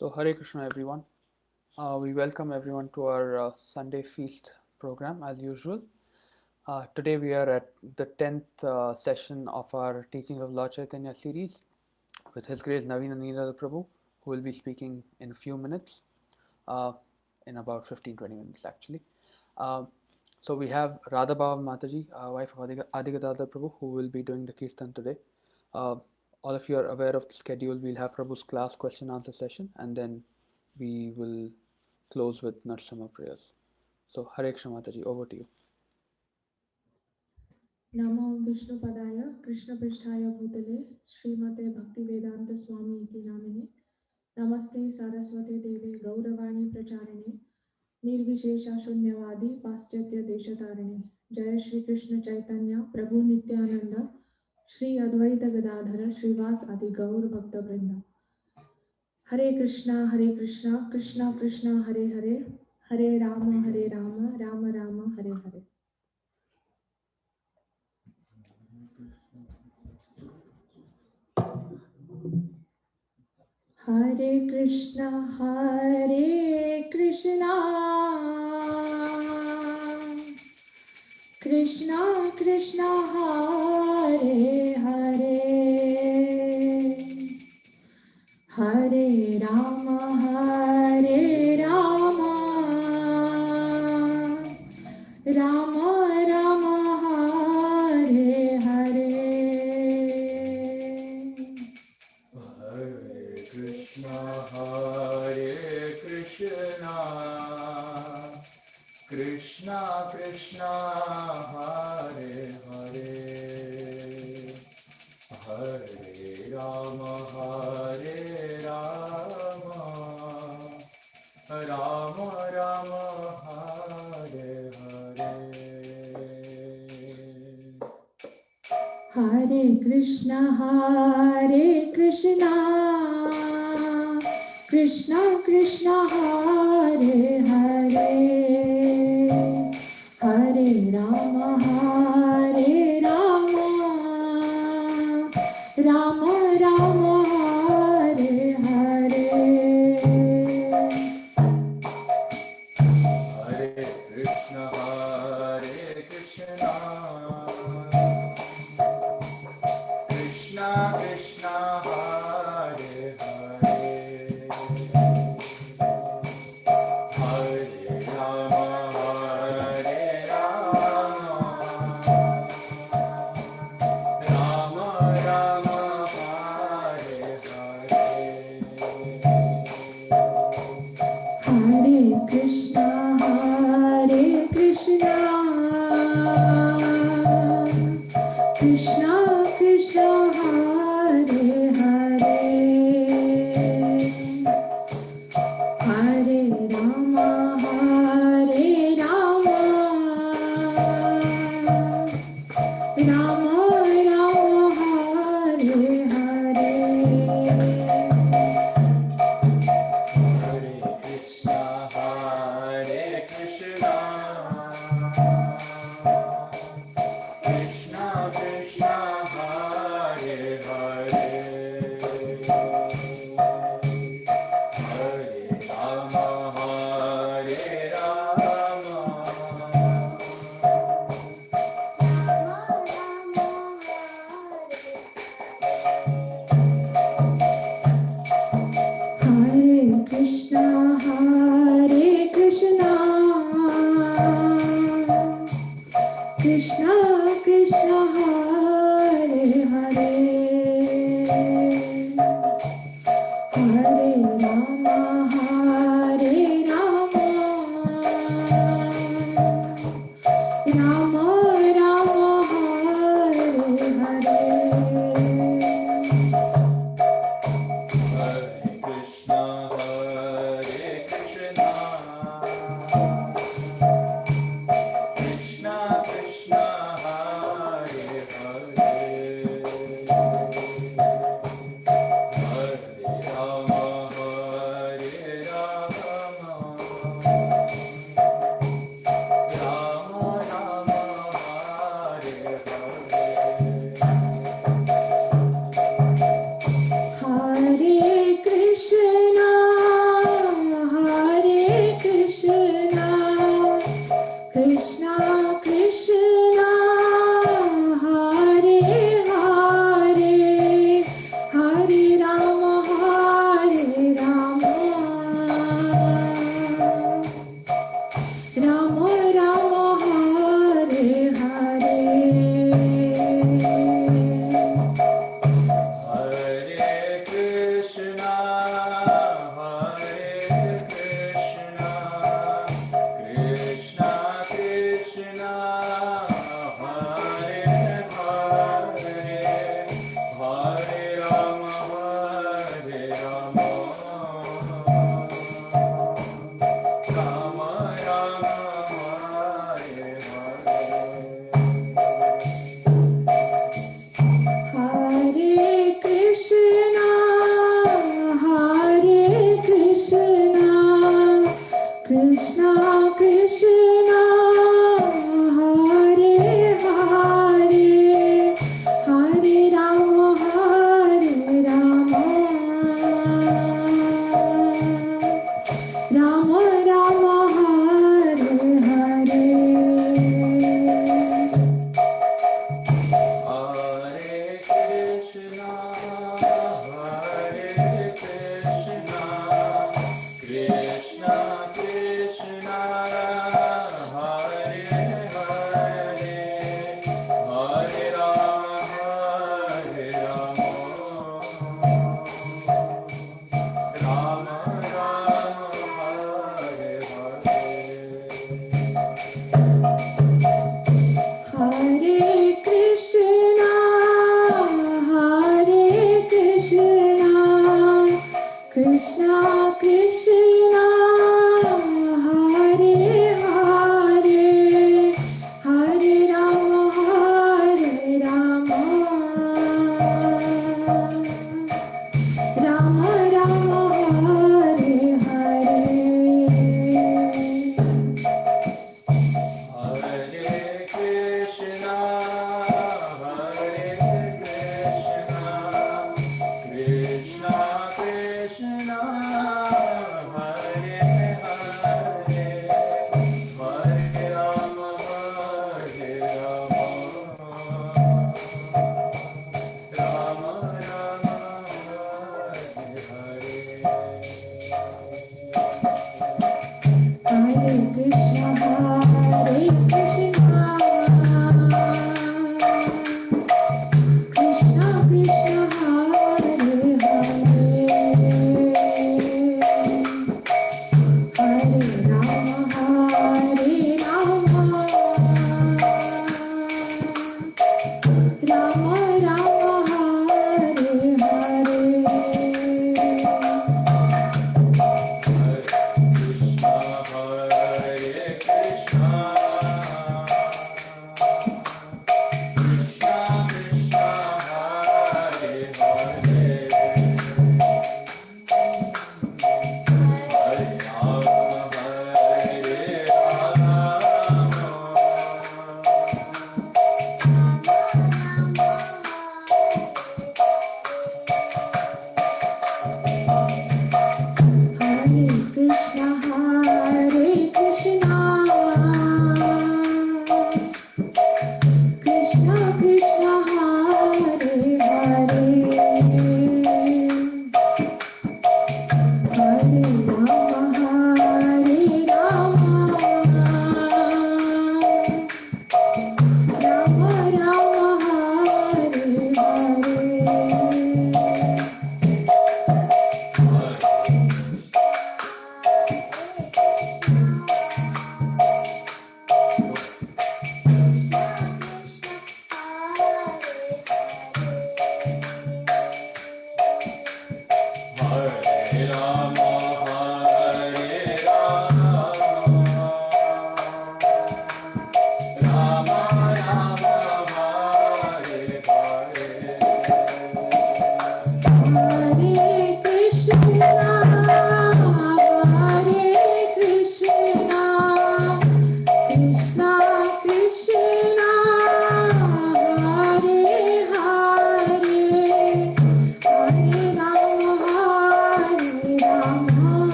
So, Hare Krishna, everyone. We welcome everyone to our Sunday feast program as usual. Today we are at the 10th session of our Teaching of Lord Chaitanya series with His Grace Navina Nirada Prabhu, who will be speaking in a few minutes, in about 15-20 minutes actually. So we have Radha Baba Mataji, wife of Adigadada Prabhu, who will be doing the Kirtan today. All of you are aware of the schedule. We'll have Prabhu's class question answer session, and then we will close with Narsama prayers. So Hare Krishna Mataji, over to you. Namo Vishnu Padaya Krishna Pristhaya Bhutale Srimate Bhaktivedanta Swami iti namine Namaste Saraswate Deve Gauravani Pracharine Nirvishesha Shunyavadi Paschatya Deshatarine Jaya Shri Krishna Chaitanya Prabhu Nityananda Shri Advaita Gadadhara Srivas Adi Gaur Bhakta Vrinda Hare Krishna Krishna Krishna Hare Hare Hare Rama Rama Rama Hare Hare. Hare Krishna Krishna Krishna Hare Hare Hare Rama Rama Rama Hare Hare. Hare Krishna Krishna Krishna Hare Hare Hare Rama Rama Rama Hare Hare. Hare Krishna Krishna Krishna Hare Hare Hare Rama Rama Rama Hare Hare. Hare Krishna Krishna Krishna Hare Hare Hare Rama Rama Rama Hare Hare. Hare Krishna Krishna Krishna Hare Hare Hare Rama Rama Rama Hare Hare. Hare Krishna Krishna Krishna Hare Hare Hare Rama Hare Krishna Krishna Krishna Hare Hare Hare Rama Rama Rama Hare Hare. Hare Krishna Krishna Krishna Hare Hare Hare Rama Krishna Krishna Hare Hare Hare Rama Rama Rama Hare Hare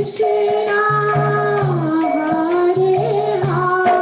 Krishna Krishna, Hare Hare,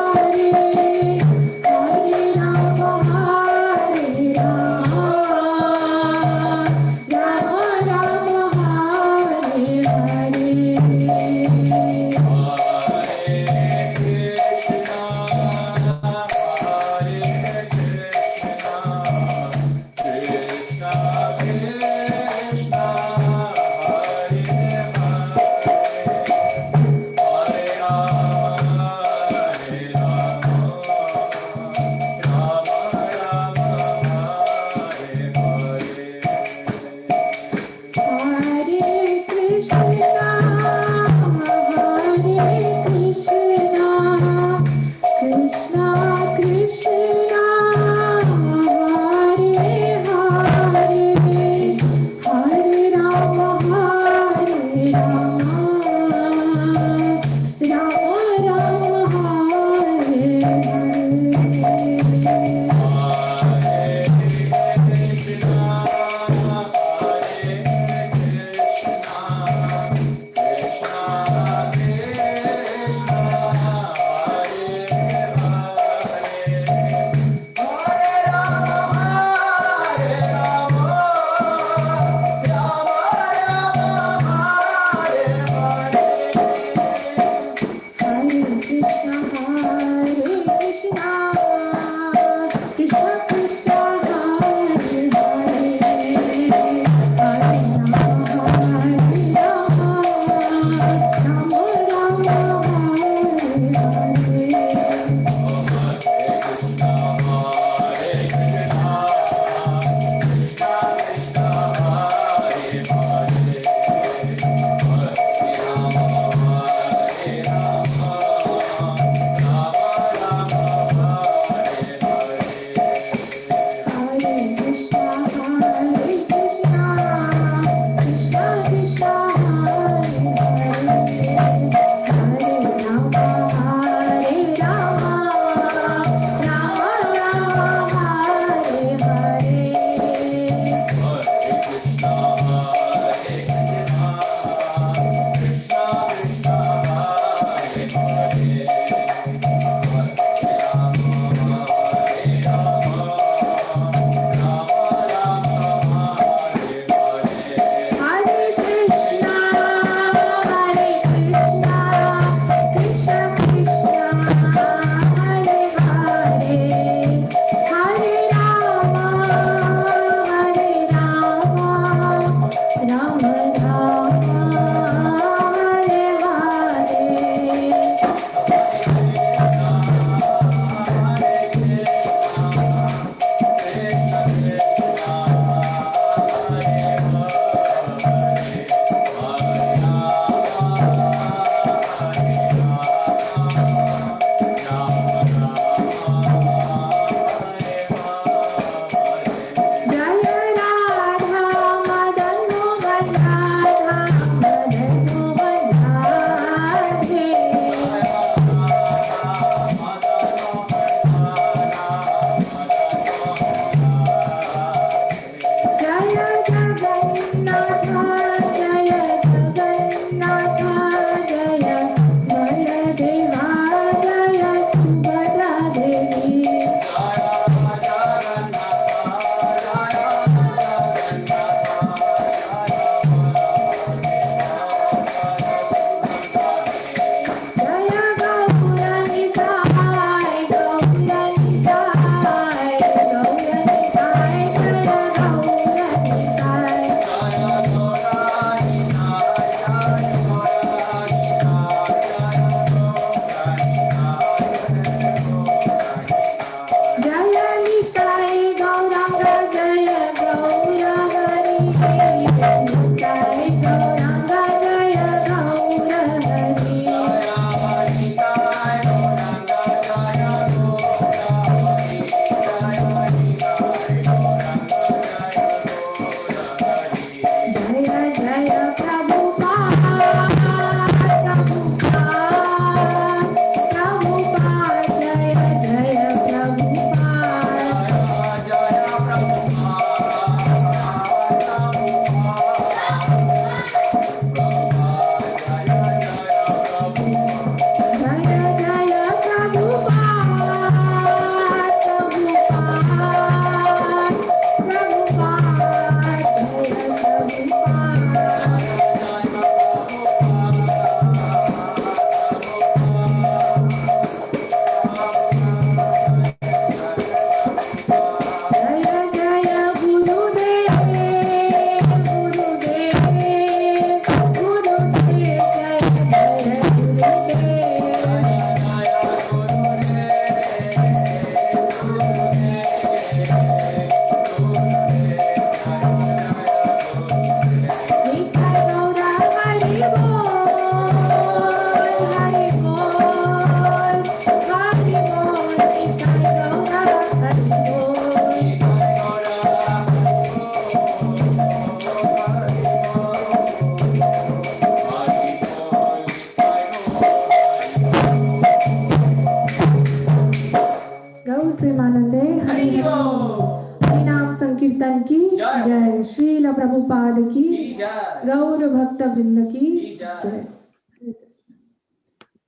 वृंद की जय।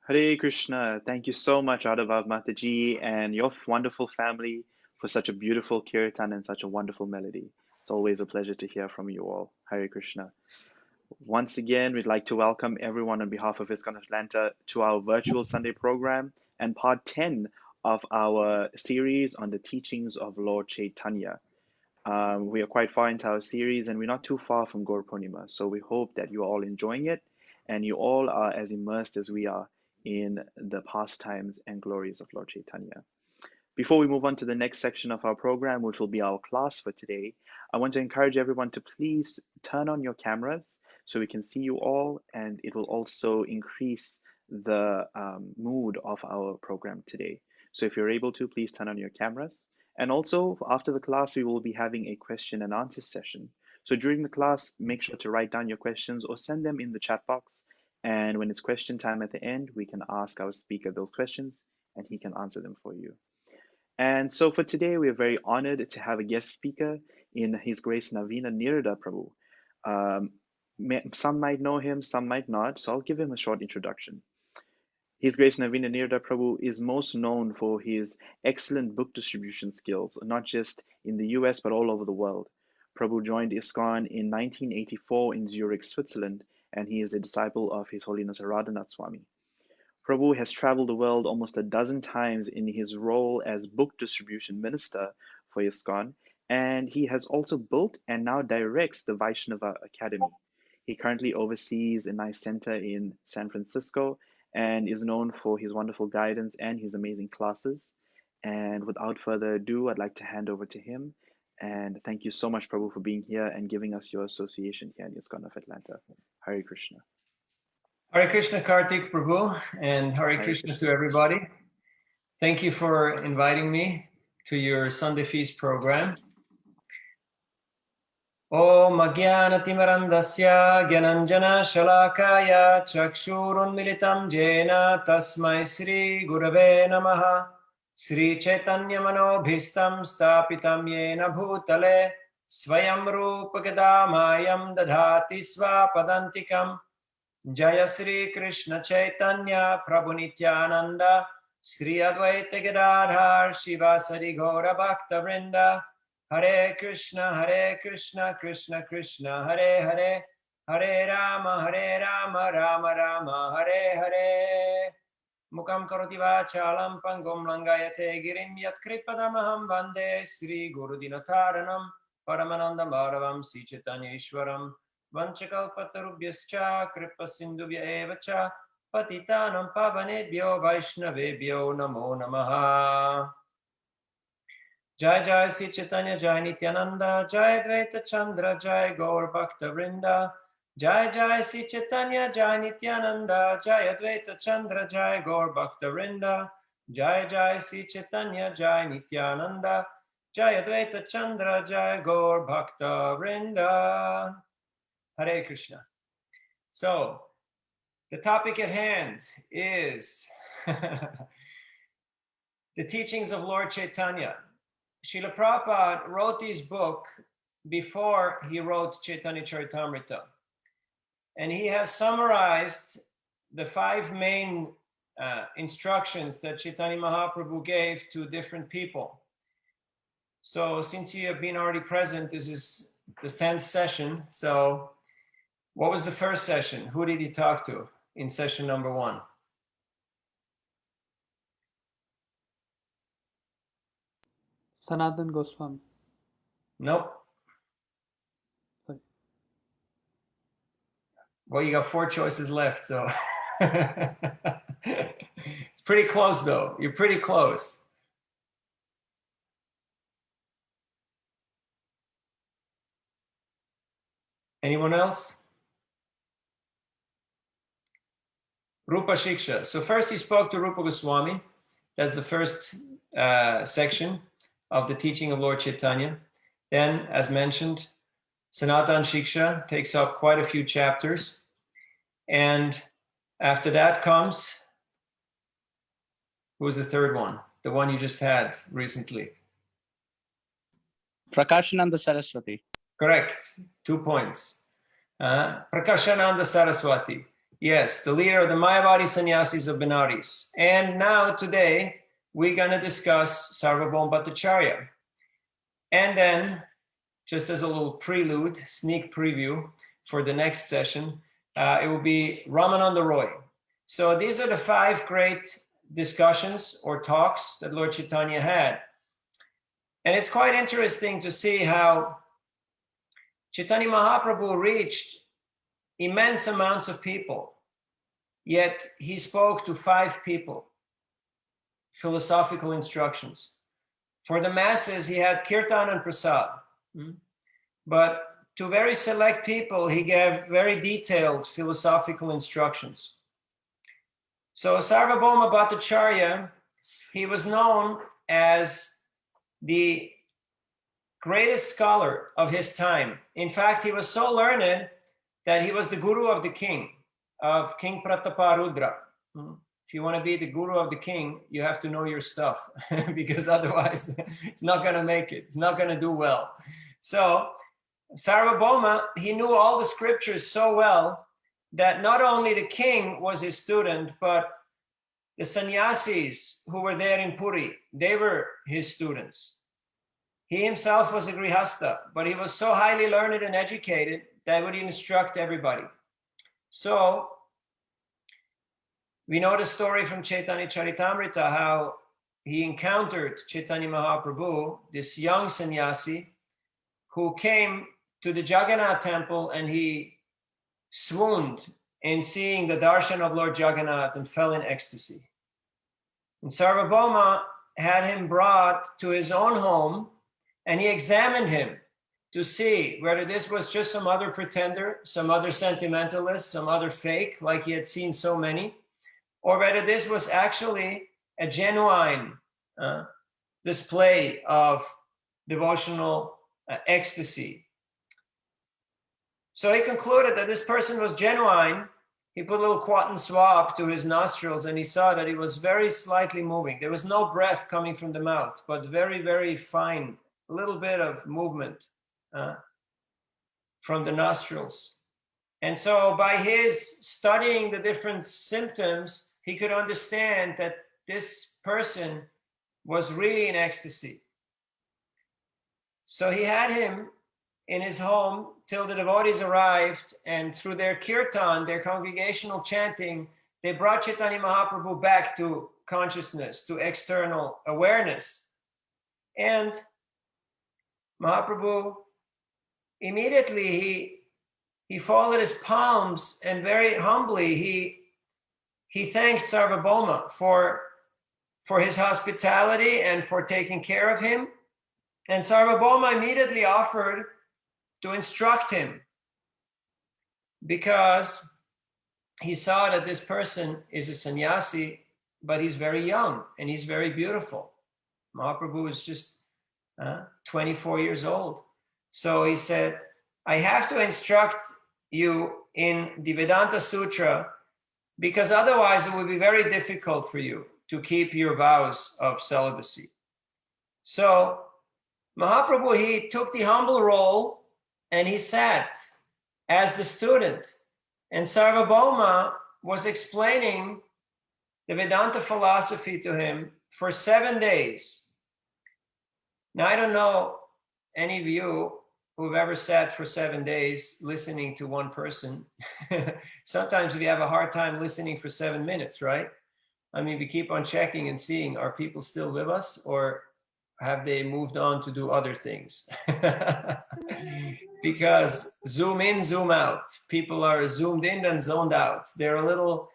Hare Krishna. Thank you so much, Radha Mataji, and your wonderful family for such a beautiful kirtan and such a wonderful melody. It's always a pleasure to hear from you all. Hare Krishna. Once again, we'd like to welcome everyone on behalf of ISKCON Atlanta to our virtual Sunday program and part 10 of our series on the teachings of Lord Chaitanya. We are quite far into our series and we're not too far from Gaur Purnima. So we hope that you're all enjoying it and you all are as immersed as we are in the pastimes and glories of Lord Chaitanya. Before we move on to the next section of our program, which will be our class for today, I want to encourage everyone to please turn on your cameras so we can see you all, and it will also increase the mood of our program today. So if you're able to, please turn on your cameras. And also, after the class, we will be having a question and answer session. So during the class, make sure to write down your questions or send them in the chat box. And when it's question time at the end, we can ask our speaker those questions and he can answer them for you. And so for today, we are very honored to have a guest speaker in His Grace Navina Nirada Prabhu. Some might know him, some might not, so I'll give him a short introduction. His Grace Navina Nirada Prabhu is most known for his excellent book distribution skills, not just in the US, but all over the world. Prabhu joined ISKCON in 1984 in Zurich, Switzerland, and he is a disciple of His Holiness Radhanath Swami. Prabhu has traveled the world almost a dozen times in his role as book distribution minister for ISKCON, and he has also built and now directs the Vaishnava Academy. He currently oversees a nice center in San Francisco and is known for his wonderful guidance and his amazing classes. And without further ado, I'd like to hand over to him. And thank you so much, Prabhu, for being here and giving us your association here in ISKCON of Atlanta. Hare Krishna. Hare Krishna, Kartik Prabhu, and Hare Krishna to everybody. Thank you for inviting me to your Sunday Feast program. Om Agyanatimirandasya Gyananjana Shalakaya Chakshurunmilitam Jena Tasmai Sri Gurave Namaha Sri Chaitanya Manobhistam Stapitam Yena Bhutale Swayam Rupa Gadamayam Dadhati Svapadantikam Jaya Sri Krishna Chaitanya Prabhu Nityananda Sri Advaita Gadadhar Shivasari Gaura Bhakta Vrinda Hare Krishna Krishna Krishna Hare Hare Hare Rama Rama Rama Hare Hare Mukam Karoti Vachalam Pangum Langayate Girim Yat Kripadamaham Vande Sri Guru Dinataranam Paramananda Bharavam Sri Chaitanya Ishwaram Vanchakalpatarubhyascha Kripasindubhya evacha Patitanam Pavanebhyo Vaishnavebhyo Namo Namaha Jai Jai Sri Chaitanya Jai Nityananda Jai Dvaita Chandra Jai Gaur Bhakta Vrinda Jai Jai Sri Chaitanya Jai Nityananda Jai Advaita Chandra Jai Gaur Bhakta Vrinda Jai Jai Sri Chaitanya Jai Nityananda Jai Advaita Chandra Jai Gaur Bhakta Vrinda. Hare Krishna. So, the topic at hand is the teachings of Lord Chaitanya. Srila Prabhupada wrote this book before he wrote Chaitanya Charitamrita. And he has summarized the 5 main instructions that Chaitanya Mahaprabhu gave to different people. So since you have been already present, this is the 10th session. So what was the first session? Who did he talk to in session number 1? Sanatan Goswami. Nope. Sorry. Well, you got 4 choices left, so it's pretty close though. You're pretty close. Anyone else? Rupa Shiksha. So first he spoke to Rupa Goswami. That's the first section of the teaching of Lord Chaitanya. Then, as mentioned, Sanatan Shiksha takes up quite a few chapters. And after that comes, who was the third one? The one you just had recently. Prakashananda Saraswati. Correct. 2 points. Prakashananda Saraswati. Yes, the leader of the Mayavadi sannyasis of Benares. And now today, we're going to discuss Sārvabhauma Bhaṭṭācārya. And then, just as a little prelude, sneak preview for the next session, it will be Ramananda Roy. So these are the 5 great discussions or talks that Lord Chaitanya had. And it's quite interesting to see how Chaitanya Mahaprabhu reached immense amounts of people, yet he spoke to 5 people, philosophical instructions. For the masses, he had kirtan and prasad, but to very select people, he gave very detailed philosophical instructions. So Sārvabhauma Bhaṭṭācārya, he was known as the greatest scholar of his time. In fact, he was so learned that he was the guru of the king, of King Prataparudra. If you want to be the guru of the king, you have to know your stuff, because otherwise it's not going to make it. It's not going to do well. So Sārvabhauma, he knew all the scriptures so well that not only the king was his student, but the sannyasis who were there in Puri, they were his students. He himself was a grihasta, but he was so highly learned and educated that he would instruct everybody. So we know the story from Chaitanya Charitamrita, how he encountered Chaitanya Mahaprabhu, this young sannyasi, who came to the Jagannath temple, and he swooned in seeing the darshan of Lord Jagannath and fell in ecstasy. And Sārvabhauma had him brought to his own home, and he examined him to see whether this was just some other pretender, some other sentimentalist, some other fake, like he had seen so many, or whether this was actually a genuine display of devotional ecstasy. So he concluded that this person was genuine. He put a little cotton swab to his nostrils, and he saw that he was very slightly moving. There was no breath coming from the mouth, but very, very fine, a little bit of movement from the nostrils. And so by his studying the different symptoms, he could understand that this person was really in ecstasy. So he had him in his home till the devotees arrived, and through their kirtan, their congregational chanting, they brought Chaitanya Mahaprabhu back to consciousness, to external awareness. And Mahaprabhu, immediately he folded his palms, and very humbly he thanked Sārvabhauma for his hospitality and for taking care of him. And Sārvabhauma immediately offered to instruct him, because he saw that this person is a sannyasi, but he's very young and he's very beautiful. Mahaprabhu is just 24 years old. So he said, I have to instruct you in the Vedanta Sutra, because otherwise it would be very difficult for you to keep your vows of celibacy. So Mahaprabhu, he took the humble role, and he sat as the student. And Sārvabhauma was explaining the Vedanta philosophy to him for 7 days. Now, I don't know any of you who've ever sat for 7 days listening to one person. Sometimes we have a hard time listening for 7 minutes, right? I mean, we keep on checking and seeing, are people still with us, or have they moved on to do other things? Because zoom in, zoom out. People are zoomed in and zoned out. They're a little,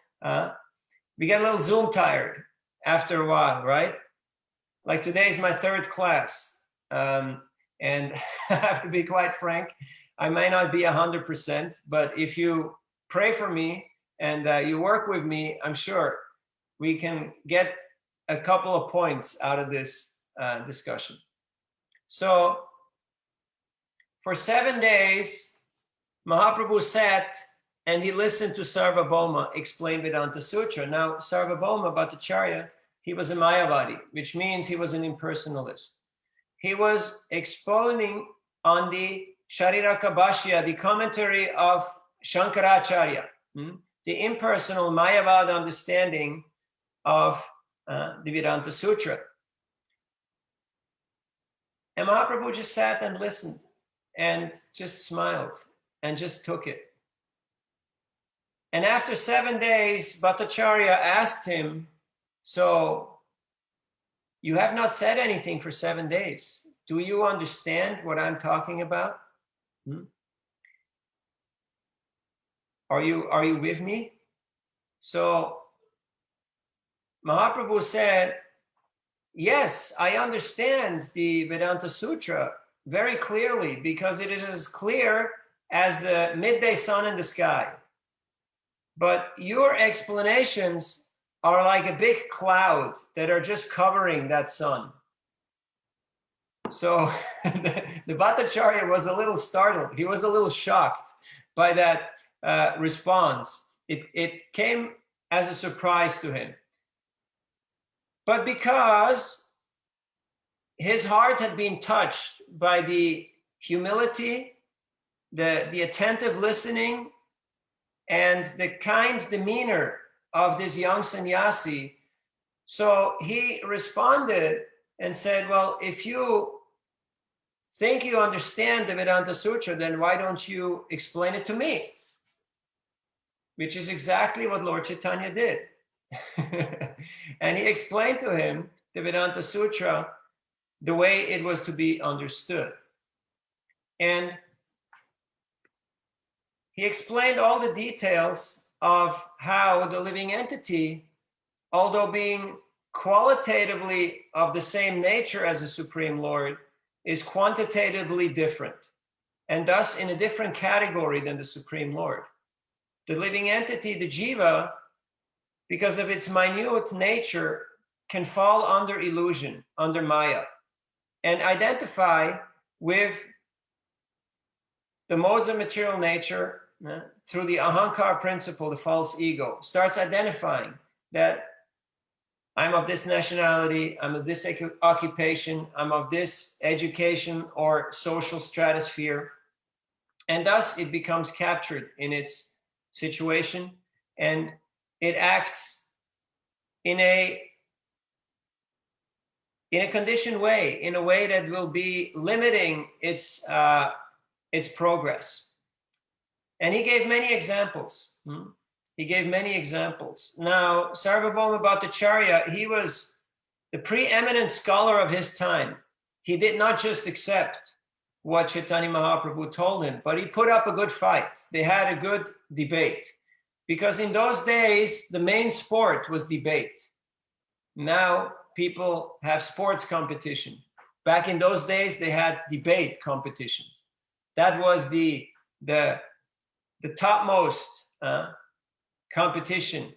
we get a little Zoom tired after a while, right? Like today is my 3rd class. And I have to be quite frank, I may not be 100%, but if you pray for me and you work with me, I'm sure we can get a couple of points out of this discussion. So for 7 days, Mahaprabhu sat and he listened to Sārvabhauma explain Vedanta Sutra. Now, Sārvabhauma Bhaṭṭācārya, he was a Mayavadi, which means he was an impersonalist. He was expounding on the Shariraka Bhashya, the commentary of Shankaracharya, the impersonal Mayavada understanding of the Vedanta Sutra. And Mahaprabhu just sat and listened and just smiled and just took it. And after 7 days, Bhaṭṭācārya asked him, so you have not said anything for 7 days. Do you understand what I'm talking about? Are you with me? So Mahaprabhu said, yes, I understand the Vedanta Sutra very clearly, because it is as clear as the midday sun in the sky. But your explanations are like a big cloud that are just covering that sun. So the Bhaṭṭācārya was a little startled. He was a little shocked by that response. It came as a surprise to him. But because his heart had been touched by the humility, the attentive listening, and the kind demeanor of this young sannyasi, so he responded and said, well, if you think you understand the Vedanta Sutra, then why don't you explain it to me? Which is exactly what Lord Chaitanya did. And he explained to him the Vedanta Sutra the way it was to be understood. And he explained all the details of how the living entity, although being qualitatively of the same nature as the Supreme Lord, is quantitatively different, and thus in a different category than the Supreme Lord. The living entity, the jiva, because of its minute nature, can fall under illusion, under maya, and identify with the modes of material nature through the ahankar principle, the false ego, starts identifying that I'm of this nationality, I'm of this occupation, I'm of this education or social stratosphere. And thus it becomes captured in its situation, and it acts in a conditioned way, in a way that will be limiting its progress. And he gave many examples. He gave many examples. Now, Sārvabhauma Bhaṭṭācārya, he was the preeminent scholar of his time. He did not just accept what Chaitanya Mahaprabhu told him, but he put up a good fight. They had a good debate. Because in those days, the main sport was debate. Now, people have sports competition. Back in those days, they had debate competitions. That was the topmost competition,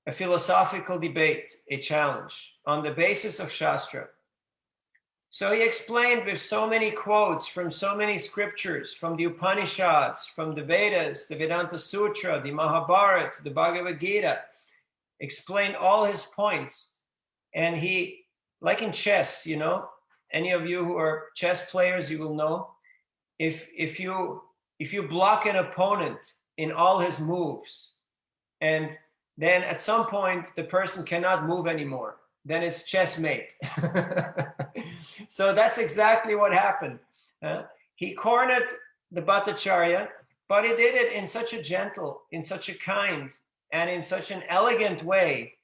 a philosophical debate, a challenge on the basis of Shastra. So he explained with so many quotes from so many scriptures, from the Upanishads, from the Vedas, the Vedanta Sutra, the Mahabharata, the Bhagavad Gita, explained all his points. And he, like in chess, you know, any of you who are chess players, you will know, if you block an opponent in all his moves, and then at some point the person cannot move anymore, then it's chessmate. So that's exactly what happened. He cornered the Bhaṭṭācārya, but he did it in such a gentle, in such a kind, and in such an elegant way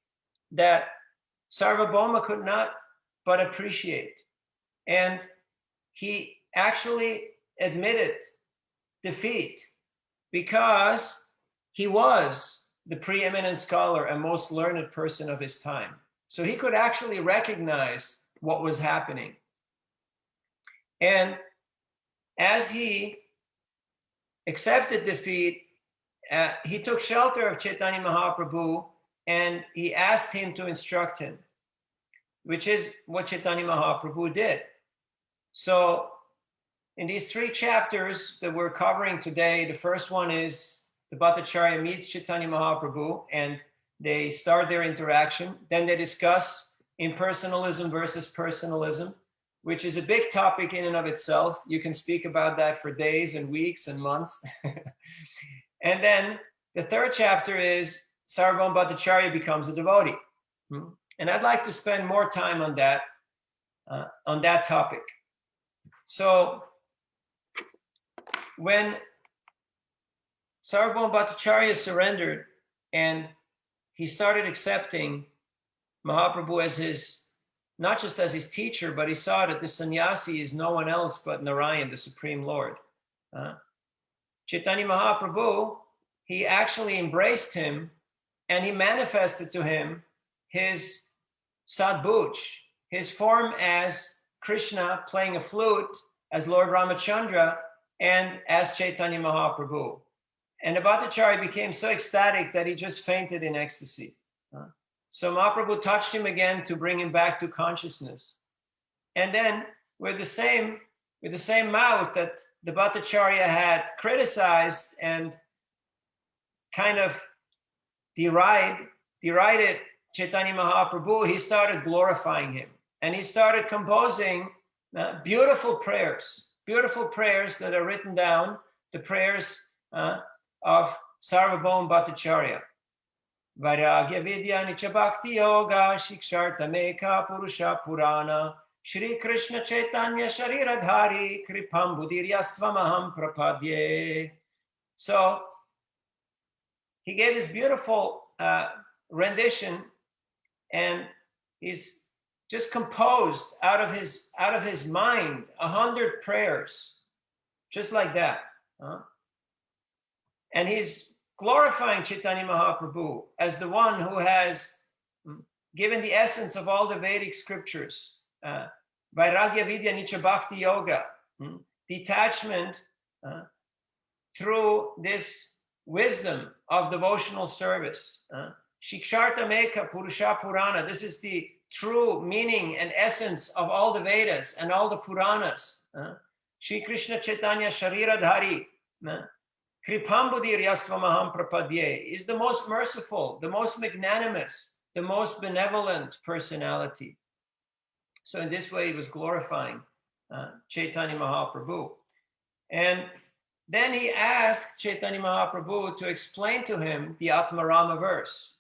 that Sārvabhauma could not but appreciate. And he actually admitted defeat because he was the preeminent scholar and most learned person of his time. So he could actually recognize what was happening. And as he accepted defeat, he took shelter of Chaitanya Mahaprabhu and he asked him to instruct him, which is what Chaitanya Mahaprabhu did. So in these 3 chapters that we're covering today, the first one is the Bhaṭṭācārya meets Chaitanya Mahaprabhu and they start their interaction. Then they discuss impersonalism versus personalism, which is a big topic in and of itself. You can speak about that for days and weeks and months. And then the third chapter is Sārvabhauma Bhaṭṭācārya becomes a devotee. And I'd like to spend more time on that topic. So when Sārvabhauma Bhaṭṭācārya surrendered and he started accepting Mahaprabhu as his, not just as his teacher, but he saw that the sannyasi is no one else but Narayan, the Supreme Lord. Chaitanya Mahaprabhu, he actually embraced him and he manifested to him his sadbuj, his form as Krishna playing a flute, as Lord Ramachandra, and as Chaitanya Mahaprabhu. And the Bhattacharya became so ecstatic that he just fainted in ecstasy. So Mahaprabhu touched him again to bring him back to consciousness. And then with the same mouth that the Bhattacharya had criticized and kind of derided Chaitanya Mahaprabhu, he started glorifying him. And he started composing beautiful prayers that are written down, the prayers of Sārvabhauma Bhaṭṭācārya. Vairagya Vidya Nicha Bhakti Yoga Shiksharta Meka Purusha Purana Shri Krishna Chaitanya Shariradhari Kripam Buddhiryaствamaham Prapadye. So he gave his beautiful rendition, and he's just composed out of his mind 100 prayers, just like that. And he's glorifying Chaitanya Mahaprabhu as the one who has given the essence of all the Vedic scriptures. Vairagya Vidya Nicha Bhakti Yoga, detachment through this wisdom of devotional service. Shiksharta Meka Purusha Purana, this is the true meaning and essence of all the Vedas and all the Puranas. Shri Krishna Chaitanya Shariradhari, Kripam Buddhiryaствamaham Prapadye, is the most merciful, the most magnanimous, the most benevolent personality. So in this way, he was glorifying Chaitanya Mahaprabhu. And then he asked Chaitanya Mahaprabhu to explain to him the Atmarama verse.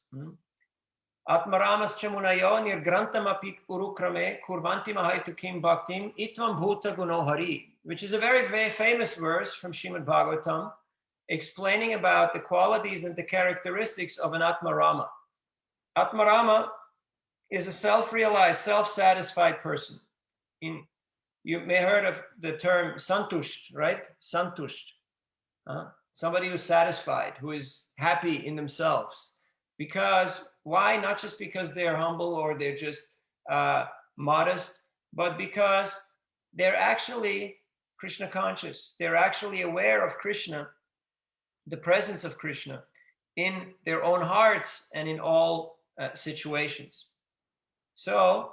Atmaramas chamunayo nirgrantamapik urukrame kurvanti mahaitu kim bhaktim itvam bhuta gunohari, which is a very, very famous verse from Srimad Bhagavatam, explaining about the qualities and the characteristics of an Atmarama. Atmarama is a self-realized, self-satisfied person. You may have heard of the term santusht, right? Santusht. Somebody who's satisfied, who is happy in themselves. Because, why? Not just because they're humble or they're just modest, but because they're actually Krishna conscious. They're actually aware of Krishna, the presence of Krishna in their own hearts and in all situations. So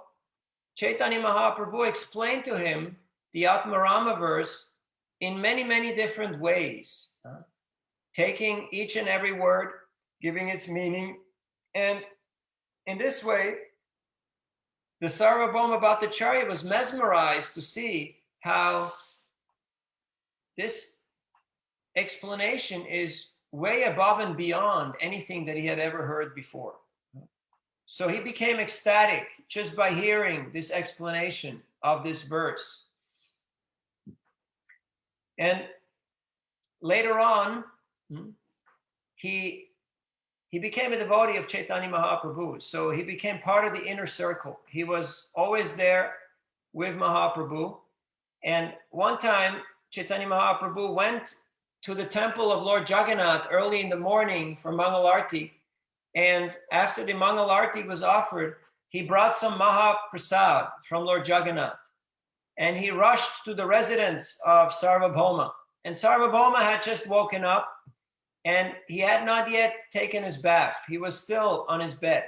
Chaitanya Mahaprabhu explained to him the Atmarama verse in many, many different ways, taking each and every word, giving its meaning. And in this way, the Sārvabhauma Bhaṭṭācārya was mesmerized to see how this explanation is way above and beyond anything that he had ever heard before. So he became ecstatic just by hearing this explanation of this verse. And later on, he became a devotee of Chaitanya Mahaprabhu. So he became part of the inner circle. He was always there with Mahaprabhu. And one time, Chaitanya Mahaprabhu went to the temple of Lord Jagannath early in the morning for Mangalarti. And after the Mangalarti was offered, he brought some Mahaprasad from Lord Jagannath. And he rushed to the residence of Sārvabhauma. And Sārvabhauma had just woken up and he had not yet taken his bath. He was still on his bed.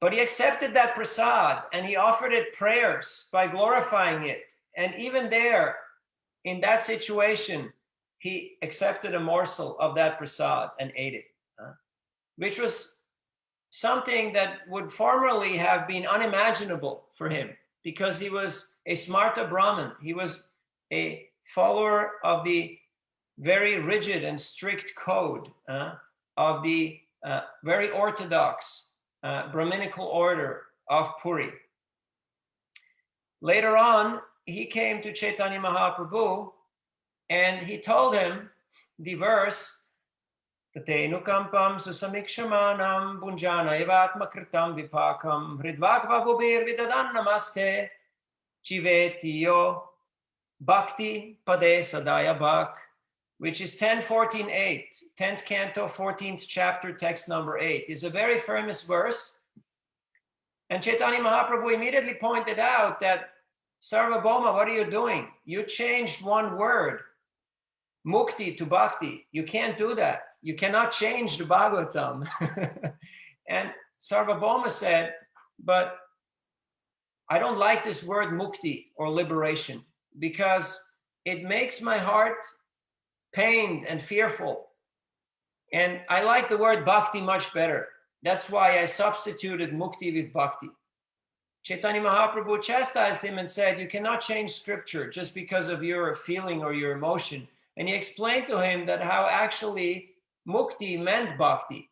But he accepted that prasad and he offered it prayers by glorifying it. And even there, in that situation, he accepted a morsel of that prasad and ate it, which was something that would formerly have been unimaginable for him because he was a Smarta Brahmin. He was a follower of the very rigid and strict code of the very orthodox Brahminical order of Puri. Later on, he came to Chaitanya Mahaprabhu and he told him the verse, Tatenukampam susamikshamanam bunjana evatmakritam vipakam hridvakvabubir vidadan namaste chivetiyo bhakti pade sadaya bhak, which is 10.14.8, 10th canto, 14th chapter, text number 8, is a very famous verse. And Chaitanya Mahaprabhu immediately pointed out that, Sārvabhauma, what are you doing? You changed one word, mukti to bhakti. You can't do that. You cannot change the Bhagavatam. And Sārvabhauma said, but I don't like this word mukti or liberation because it makes my heart pained and fearful. And I like the word bhakti much better. That's why I substituted mukti with bhakti. Chaitanya Mahaprabhu chastised him and said, you cannot change scripture just because of your feeling or your emotion. And he explained to him that how actually mukti meant bhakti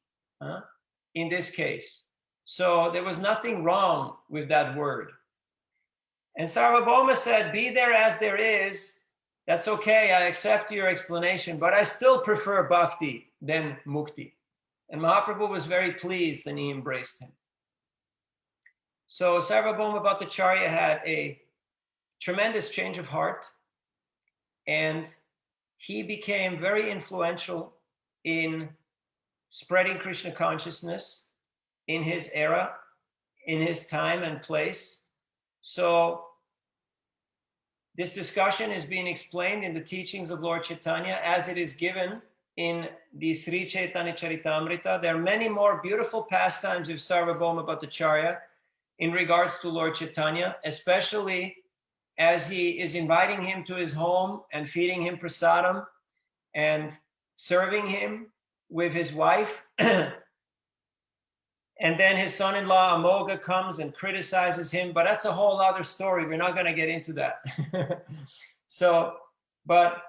in this case. So there was nothing wrong with that word. And Sārvabhauma said, be there as there is. That's okay, I accept your explanation, but I still prefer bhakti than mukti. And Mahaprabhu was very pleased and he embraced him. So Sārvabhauma Bhaṭṭācārya had a tremendous change of heart and he became very influential in spreading Krishna consciousness in his era, in his time and place. So this discussion is being explained in the teachings of Lord Chaitanya as it is given in the Sri Chaitanya Charitamrita. There are many more beautiful pastimes of Sārvabhauma Bhaṭṭācārya in regards to Lord Chaitanya, especially as he is inviting him to his home and feeding him prasadam and serving him with his wife. And then his son-in-law Amoga comes and criticizes him, but that's a whole other story. We're not going to get into that. But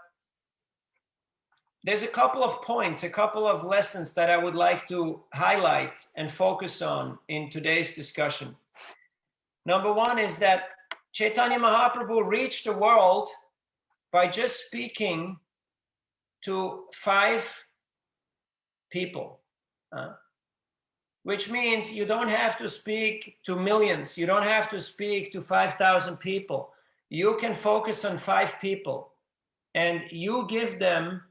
there's a couple of points, a couple of lessons that I would like to highlight and focus on in today's discussion. Number one is that Chaitanya Mahaprabhu reached the world by just speaking to 5 people. Which means you don't have to speak to millions. You don't have to speak to 5,000 people. You can focus on 5 people and you give them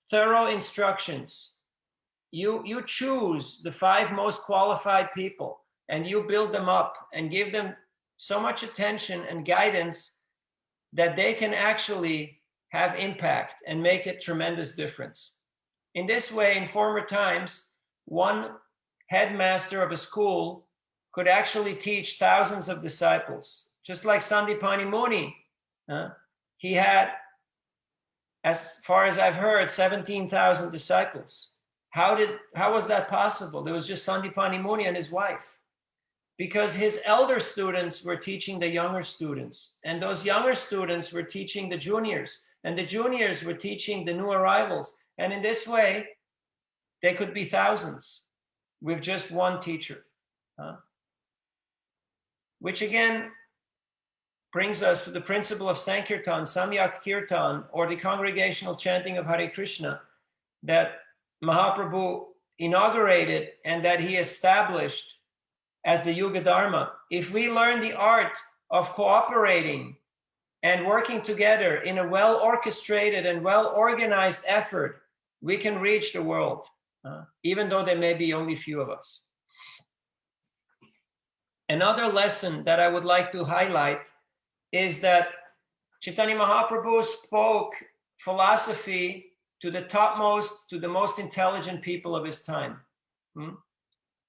thorough instructions. You choose the 5 most qualified people and you build them up and give them so much attention and guidance that they can actually have impact and make a tremendous difference. In this way, in former times, one headmaster of a school could actually teach thousands of disciples. Just like Sandipani Muni, he had, as far as I've heard, 17,000 disciples. How was that possible? There was just Sandipani Muni and his wife. Because his elder students were teaching the younger students, and those younger students were teaching the juniors, and the juniors were teaching the new arrivals. And in this way, they could be thousands with just one teacher. Which again brings us to the principle of Sankirtan, Samyak Kirtan, or the congregational chanting of Hare Krishna that Mahaprabhu inaugurated and that he established as the Yuga Dharma. If we learn the art of cooperating and working together in a well-orchestrated and well-organized effort, we can reach the world, even though there may be only few of us. Another lesson that I would like to highlight is that Chaitanya Mahaprabhu spoke philosophy to the topmost, to the most intelligent people of his time.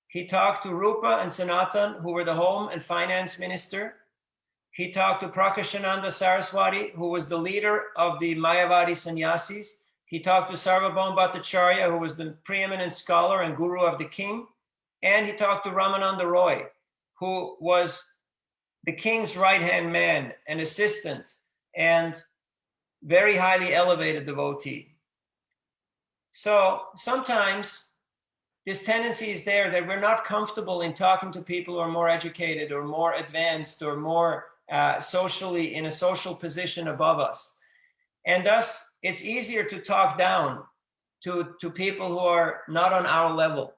He talked to Rupa and Sanatan, who were the home and finance minister. He talked to Prakashananda Saraswati, who was the leader of the Mayavadi sannyasis. He talked to Sārvabhauma Bhaṭṭācārya, who was the preeminent scholar and guru of the king. And he talked to Ramananda Roy, who was the king's right-hand man and assistant and very highly elevated devotee. So sometimes this tendency is there that we're not comfortable in talking to people who are more educated or more advanced or more socially in a social position above us. And thus, it's easier to talk down to people who are not on our level.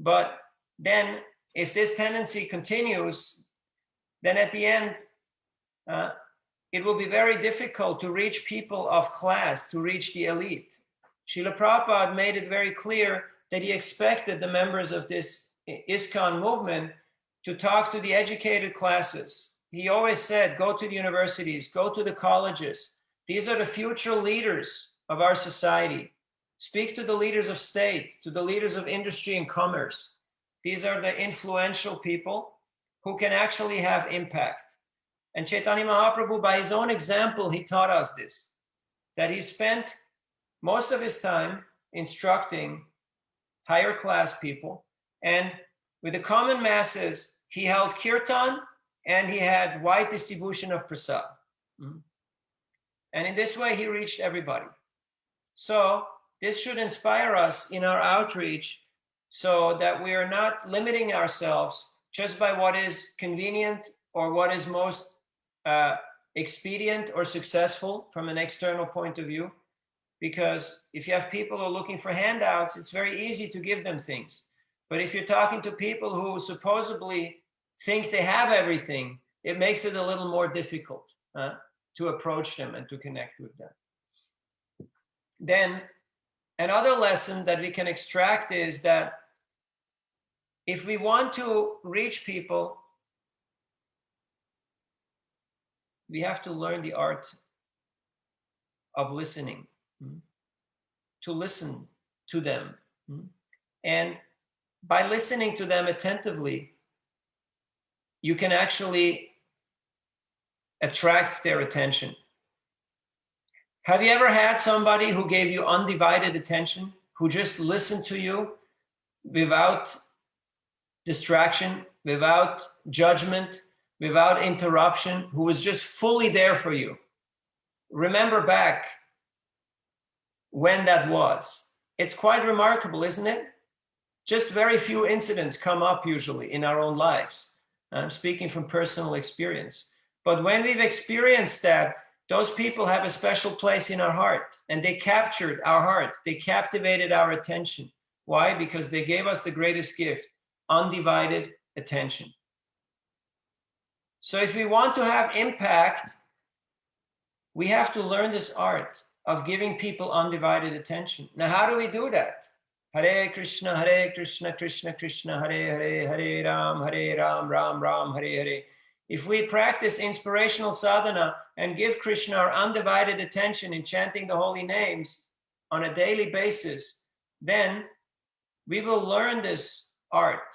But then if this tendency continues, then at the end, it will be very difficult to reach people of class, to reach the elite. Srila Prabhupada made it very clear that he expected the members of this ISKCON movement to talk to the educated classes. He always said, go to the universities, go to the colleges. These are the future leaders of our society. Speak to the leaders of state, to the leaders of industry and commerce. These are the influential people who can actually have impact. And Chaitanya Mahaprabhu, by his own example, he taught us this, that he spent most of his time instructing higher class people, and with the common masses, he held kirtan and he had wide distribution of prasad. And in this way, he reached everybody. So this should inspire us in our outreach so that we are not limiting ourselves just by what is convenient or what is most expedient or successful from an external point of view. Because if you have people who are looking for handouts, it's very easy to give them things. But if you're talking to people who supposedly think they have everything, it makes it a little more difficult to approach them and to connect with them. Then another lesson that we can extract is that if we want to reach people, we have to learn the art of listening, to listen to them. And by listening to them attentively, you can actually attract their attention. Have you ever had somebody who gave you undivided attention, who just listened to you without distraction, without judgment, without interruption, who was just fully there for you? Remember back when that was. It's quite remarkable, isn't it? Just very few incidents come up usually in our own lives. I'm speaking from personal experience. But when we've experienced that, those people have a special place in our heart, and they captured our heart. They captivated our attention. Why? Because they gave us the greatest gift, undivided attention. So if we want to have impact, we have to learn this art of giving people undivided attention. Now, how do we do that? Hare Krishna, Krishna Krishna, Hare Hare, Hare Ram, Ram Ram, Hare Hare. If we practice inspirational sadhana and give Krishna our undivided attention in chanting the holy names on a daily basis, then we will learn this art.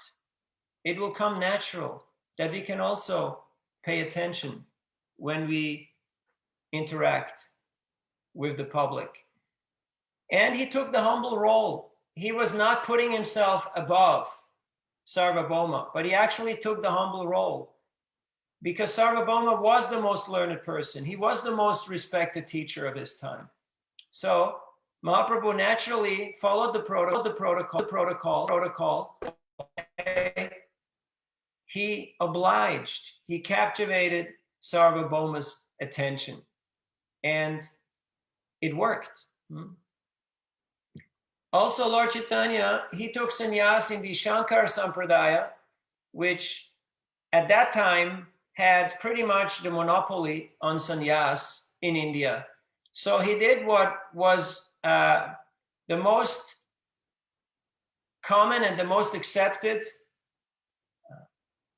It will come natural that we can also pay attention when we interact with the public. And he took the humble role. He was not putting himself above Sārvabhauma, but he actually took the humble role because Sārvabhauma was the most learned person. He was the most respected teacher of his time. So Mahaprabhu naturally followed the protocol. He obliged, he captivated Sārvabhauma's attention, and it worked. Also, Lord Chaitanya, he took sannyas in the Shankar Sampradaya, which at that time had pretty much the monopoly on sannyas in India. So he did what was the most common and the most accepted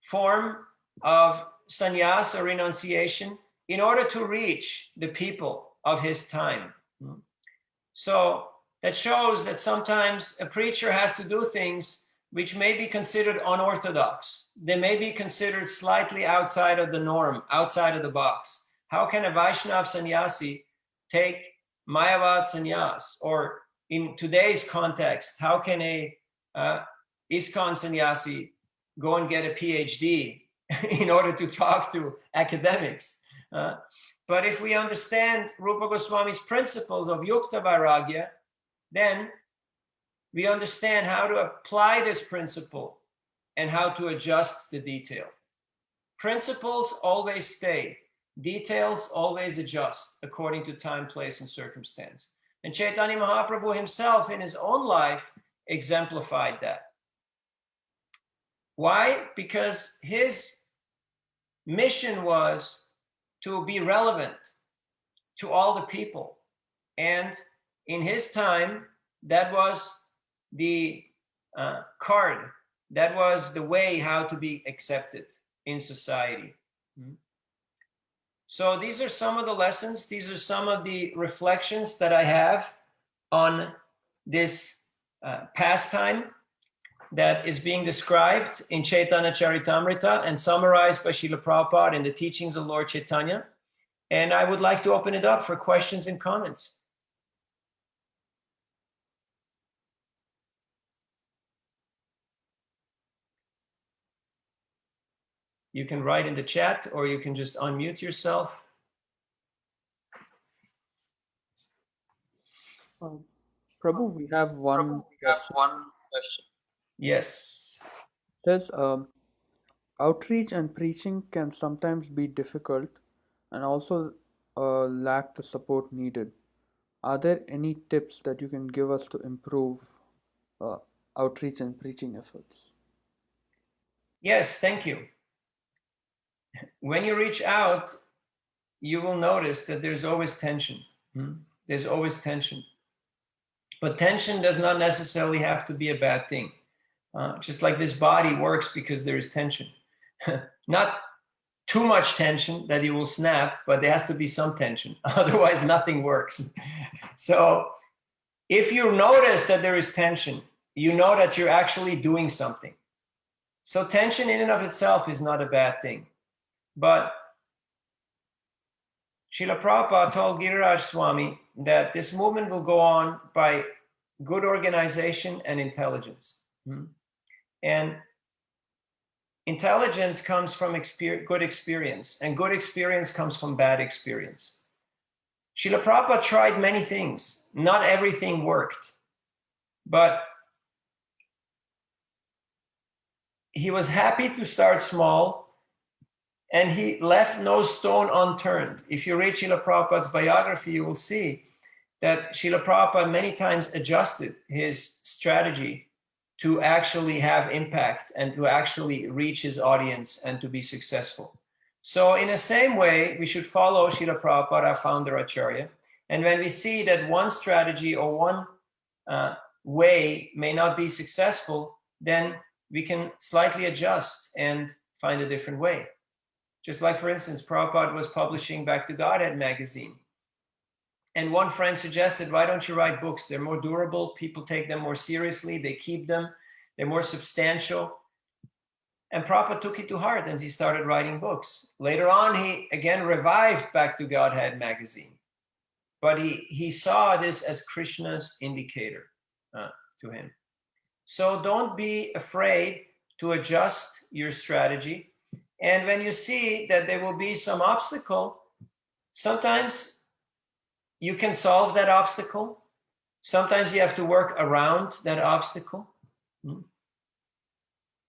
form of sannyas or renunciation in order to reach the people of his time. So that shows that sometimes a preacher has to do things which may be considered unorthodox. They may be considered slightly outside of the norm, outside of the box. How can a Vaishnava sannyasi take Mayavad sannyas? Or in today's context, how can a ISKCON sannyasi go and get a PhD in order to talk to academics? But if we understand Rupa Goswami's principles of Yukta Vairagya, then we understand how to apply this principle and how to adjust the detail. Principles always stay. Details always adjust according to time, place, and circumstance. And Chaitanya Mahaprabhu himself in his own life exemplified that. Why? Because his mission was to be relevant to all the people. And in his time, that was the card. That was the way how to be accepted in society. So these are some of the lessons. These are some of the reflections that I have on this pastime that is being described in Chaitanya Charitamrita and summarized by Srila Prabhupada in the teachings of Lord Chaitanya. And I would like to open it up for questions and comments. You can write in the chat or you can just unmute yourself. Prabhu, we have one question. Yes. Says, outreach and preaching can sometimes be difficult and also lack the support needed. Are there any tips that you can give us to improve outreach and preaching efforts? Yes, thank you. When you reach out, you will notice that there's always tension. There's always tension. But tension does not necessarily have to be a bad thing. Just like this body works because there is tension. Not too much tension that you will snap, but there has to be some tension. Otherwise, nothing works. So if you notice that there is tension, you know that you're actually doing something. So tension in and of itself is not a bad thing. But Srila Prabhupada told Giriraj Swami that this movement will go on by good organization and intelligence. And intelligence comes from good experience, and good experience comes from bad experience. Srila Prabhupada tried many things. Not everything worked, but he was happy to start small, and he left no stone unturned. If you read Srila Prabhupada's biography, you will see that Srila Prabhupada many times adjusted his strategy to actually have impact and to actually reach his audience and to be successful. So in the same way, we should follow Srila Prabhupada, our founder Acharya. And when we see that one strategy or one way may not be successful, then we can slightly adjust and find a different way. Just like, for instance, Prabhupada was publishing Back to Godhead magazine. And one friend suggested, why don't you write books? They're more durable. People take them more seriously. They keep them. They're more substantial. And Prabhupada took it to heart and he started writing books. Later on, he again revived Back to Godhead magazine. But he saw this as Krishna's indicator to him. So don't be afraid to adjust your strategy. And when you see that there will be some obstacle, sometimes you can solve that obstacle. Sometimes you have to work around that obstacle.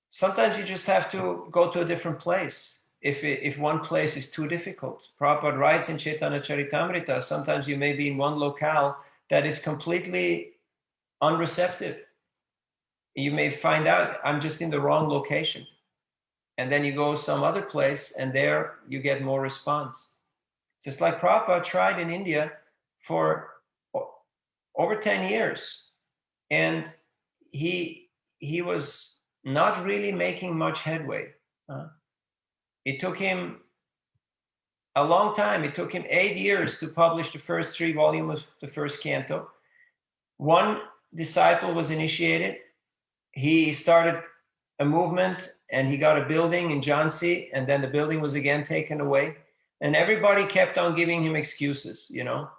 Sometimes you just have to go to a different place if one place is too difficult. Prabhupada writes in Chaitanya Charitamrita, sometimes you may be in one locale that is completely unreceptive. You may find out, I'm just in the wrong location. And then you go some other place and there you get more response. Just like Prabhupada tried in India for over 10 years. And he was not really making much headway. It took him a long time. It took him 8 years to publish the first 3 volumes of the first canto. One disciple was initiated. He started a movement and he got a building in Jhansi, and then the building was again taken away. And everybody kept on giving him excuses, you know.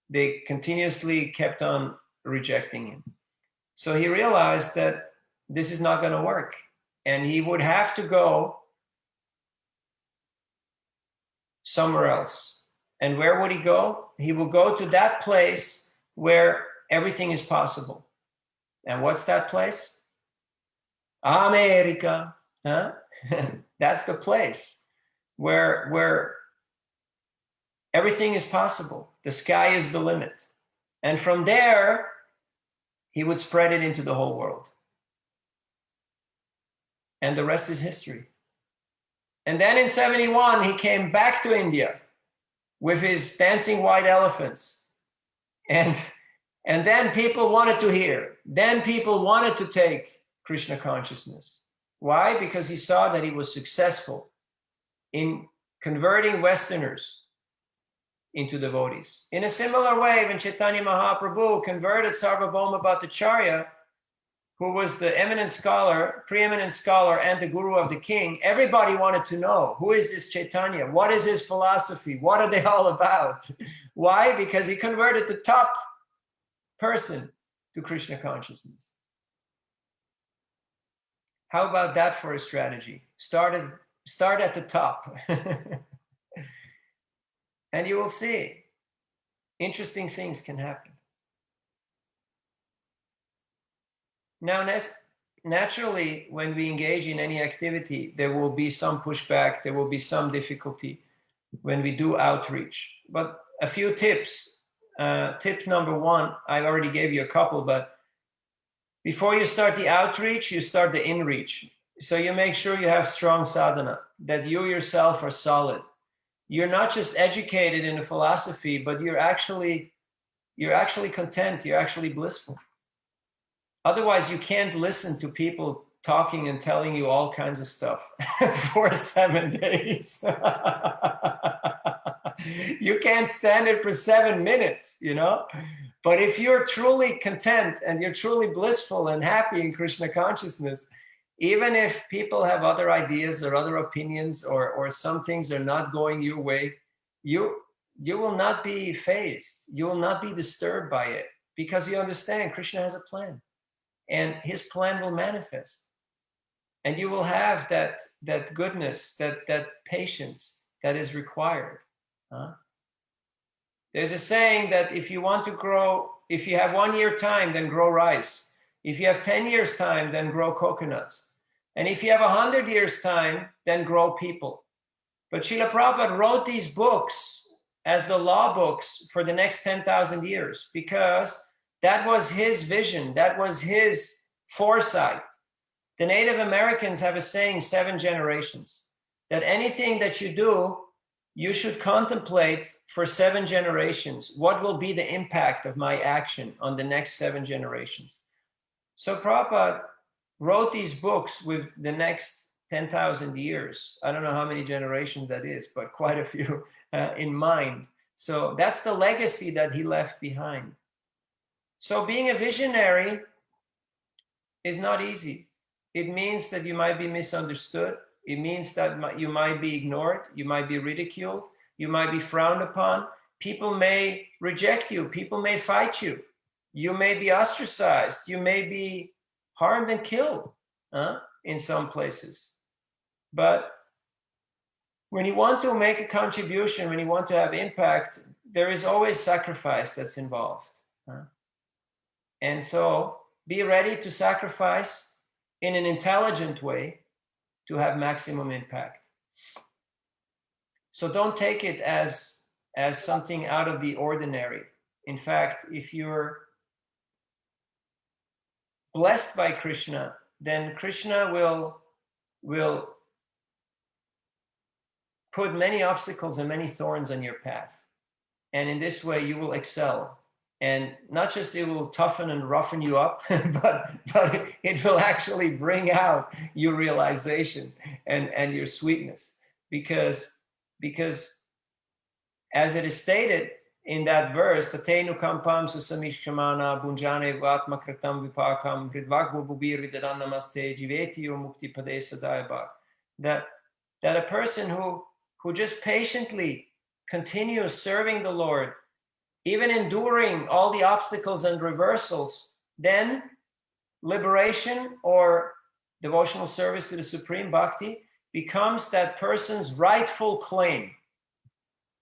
They continuously kept on rejecting him. So he realized that this is not going to work. And he would have to go somewhere else. And where would he go? He would go to that place where everything is possible. And what's that place? America. Huh? That's the place where everything is possible. The sky is the limit. And from there, he would spread it into the whole world. And the rest is history. And then in 71, he came back to India with his dancing white elephants. And then people wanted to hear. Then people wanted to take Krishna consciousness. Why? Because he saw that he was successful in converting Westerners into devotees. In a similar way, when Chaitanya Mahaprabhu converted Sārvabhauma Bhaṭṭācārya, who was the eminent scholar, preeminent scholar, and the guru of the king, everybody wanted to know, who is this Chaitanya? What is his philosophy? What are they all about? Why? Because he converted the top person to Krishna consciousness. How about that for a strategy? Start at the top. And you will see interesting things can happen. Now, naturally, when we engage in any activity, there will be some pushback, there will be some difficulty when we do outreach. But a few tips. Tip number one, I already gave you a couple, but before you start the outreach, you start the inreach. So you make sure you have strong sadhana, that you yourself are solid. You're not just educated in the philosophy, but you're actually content, you're actually blissful. Otherwise, you can't listen to people talking and telling you all kinds of stuff for 7 days. You can't stand it for 7 minutes, you know? But if you're truly content and you're truly blissful and happy in Krishna consciousness, even if people have other ideas or other opinions or some things are not going your way, you will not be fazed. You will not be disturbed by it because you understand Krishna has a plan. And his plan will manifest. And you will have that goodness, that patience that is required. There's a saying that if you want to grow, if you have 1 year time, then grow rice. If you have 10 years time, then grow coconuts. And if you have 100 years time, then grow people. But Srila Prabhupada wrote these books as the law books for the next 10,000 years because that was his vision. That was his foresight. The Native Americans have a saying, 7 generations, that anything that you do, you should contemplate for 7 generations. What will be the impact of my action on the next 7 generations? So Prabhupada wrote these books with the next 10,000 years. I don't know how many generations that is, but quite a few in mind. So that's the legacy that he left behind. So being a visionary is not easy. It means that you might be misunderstood. It means that you might be ignored. You might be ridiculed. You might be frowned upon. People may reject you. People may fight you. You may be ostracized. You may be harmed and killed in some places. But when you want to make a contribution, when you want to have impact, there is always sacrifice that's involved. And so be ready to sacrifice in an intelligent way to have maximum impact. So don't take it as something out of the ordinary. In fact, if you're blessed by Krishna, then Krishna will put many obstacles and many thorns on your path. And in this way, you will excel. And not just it will toughen and roughen you up, but it will actually bring out your realization and your sweetness. Because as it is stated in that verse, Tatenu kampam susamishkamana bunjane vatmakritam vipakam ridvak bububir namaste jiveti o mukti pade sadaiba. That a person who just patiently continues serving the Lord, even enduring all the obstacles and reversals, then liberation or devotional service to the Supreme Bhakti becomes that person's rightful claim.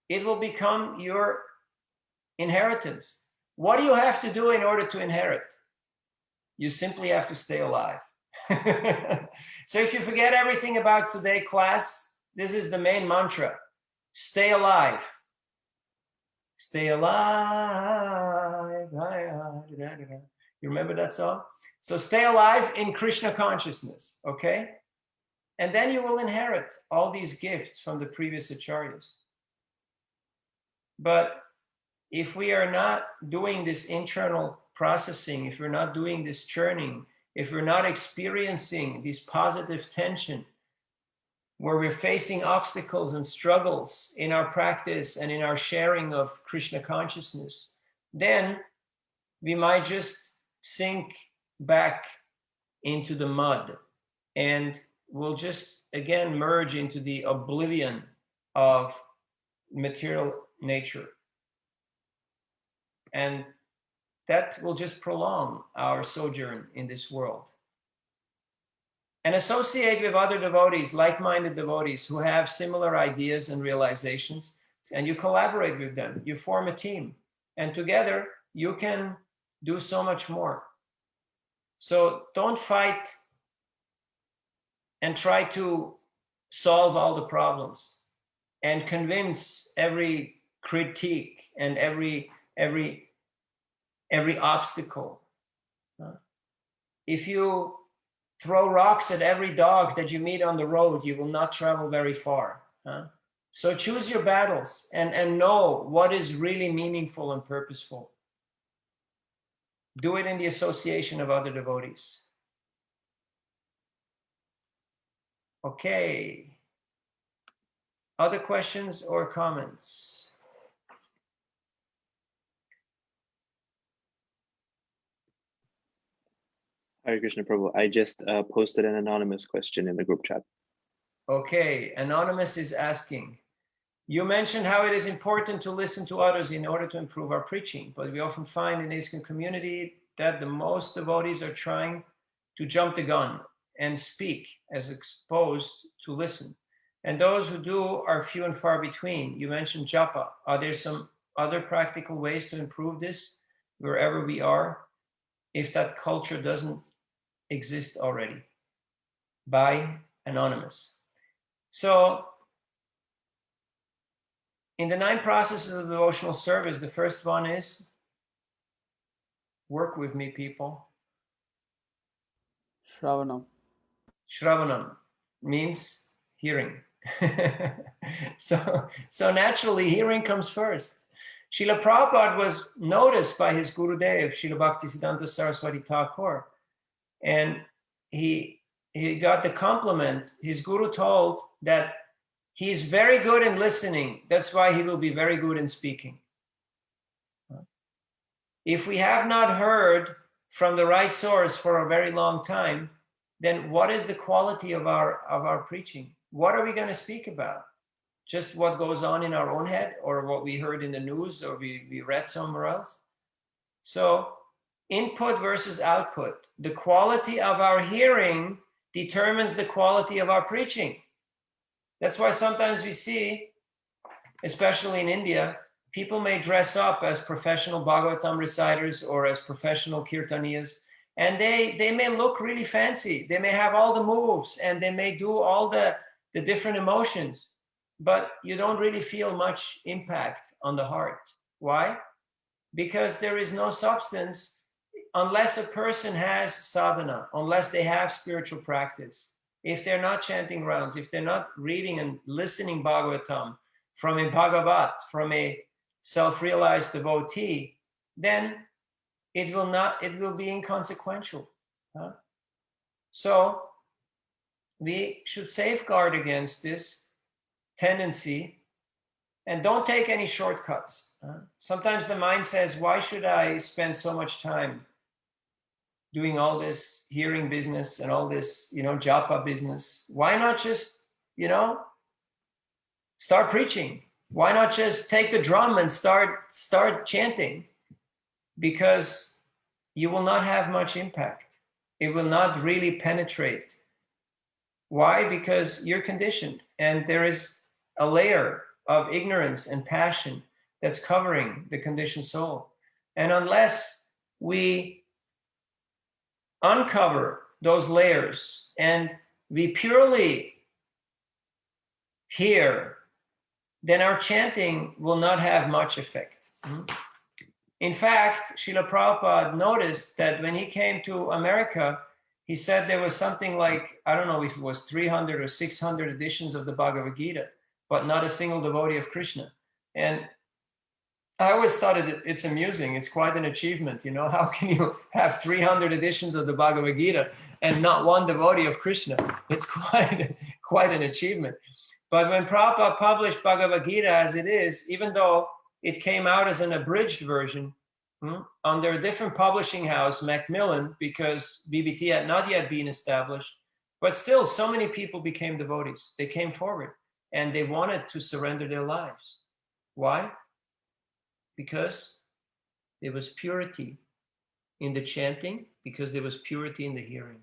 It will become your inheritance. What do you have to do in order to inherit? You simply have to stay alive. So if you forget everything about today's class, this is the main mantra. Stay alive. Stay alive. You remember that song? So stay alive in Krishna consciousness, okay? And then you will inherit all these gifts from the previous acharyas. But if we are not doing this internal processing, if we're not doing this churning, if we're not experiencing this positive tension, where we're facing obstacles and struggles in our practice and in our sharing of Krishna consciousness, then we might just sink back into the mud and we'll just again merge into the oblivion of material nature. And that will just prolong our sojourn in this world. And associate with other devotees, like-minded devotees who have similar ideas and realizations, and you collaborate with them. You form a team, and together you can do so much more. So don't fight and try to solve all the problems and convince every critique and every obstacle. If you throw rocks at every dog that you meet on the road, you will not travel very far. So choose your battles and know what is really meaningful and purposeful. Do it in the association of other devotees. Okay. Other questions or comments? Hare Krishna Prabhu. I just posted an anonymous question in the group chat. Okay, Anonymous is asking, you mentioned how it is important to listen to others in order to improve our preaching, but we often find in the ISKCON community that the most devotees are trying to jump the gun and speak as opposed to listen. And those who do are few and far between. You mentioned japa. Are there some other practical ways to improve this wherever we are, if that culture doesn't exist already? By Anonymous. So in the 9 processes of devotional service, the first one is work with me, people. Shravanam. Shravanam means hearing. So naturally, hearing comes first. Srila Prabhupada was noticed by his Gurudev, Srila Bhaktisiddhanta Saraswati Thakur, and he got the compliment. His Guru told that he's very good in listening. That's why he will be very good in speaking. If we have not heard from the right source for a very long time, then what is the quality of our preaching? What are we going to speak about? Just what goes on in our own head, or what we heard in the news, or we read somewhere else? So input versus output. The quality of our hearing determines the quality of our preaching. That's why sometimes we see, especially in India, people may dress up as professional Bhagavatam reciters or as professional kirtaniyas, and they may look really fancy. They may have all the moves and they may do all the different emotions, but you don't really feel much impact on the heart. Why? Because there is no substance unless a person has sadhana, unless they have spiritual practice. If they're not chanting rounds, if they're not reading and listening Bhagavatam from a Bhagavat, from a self-realized devotee, then it will be inconsequential. So we should safeguard against this tendency and don't take any shortcuts. Sometimes the mind says, why should I spend so much time doing all this hearing business and all this, japa business? Why not just, start preaching? Why not just take the drum and start chanting? Because you will not have much impact. It will not really penetrate. Why? Because you're conditioned, and there is a layer of ignorance and passion that's covering the conditioned soul. And unless we uncover those layers and we purely hear, then our chanting will not have much effect. In fact, Srila Prabhupada noticed that when he came to America, he said there was something like, I don't know if it was 300 or 600 editions of the Bhagavad Gita, but not a single devotee of Krishna. And I always thought it's amusing. It's quite an achievement. You know, how can you have 300 editions of the Bhagavad Gita and not one devotee of Krishna? It's quite an achievement. But when Prabhupada published Bhagavad Gita as it is, even though it came out as an abridged version under a different publishing house, Macmillan, because BBT had not yet been established, but still so many people became devotees. They came forward and they wanted to surrender their lives. Why? Because there was purity in the chanting, because there was purity in the hearing.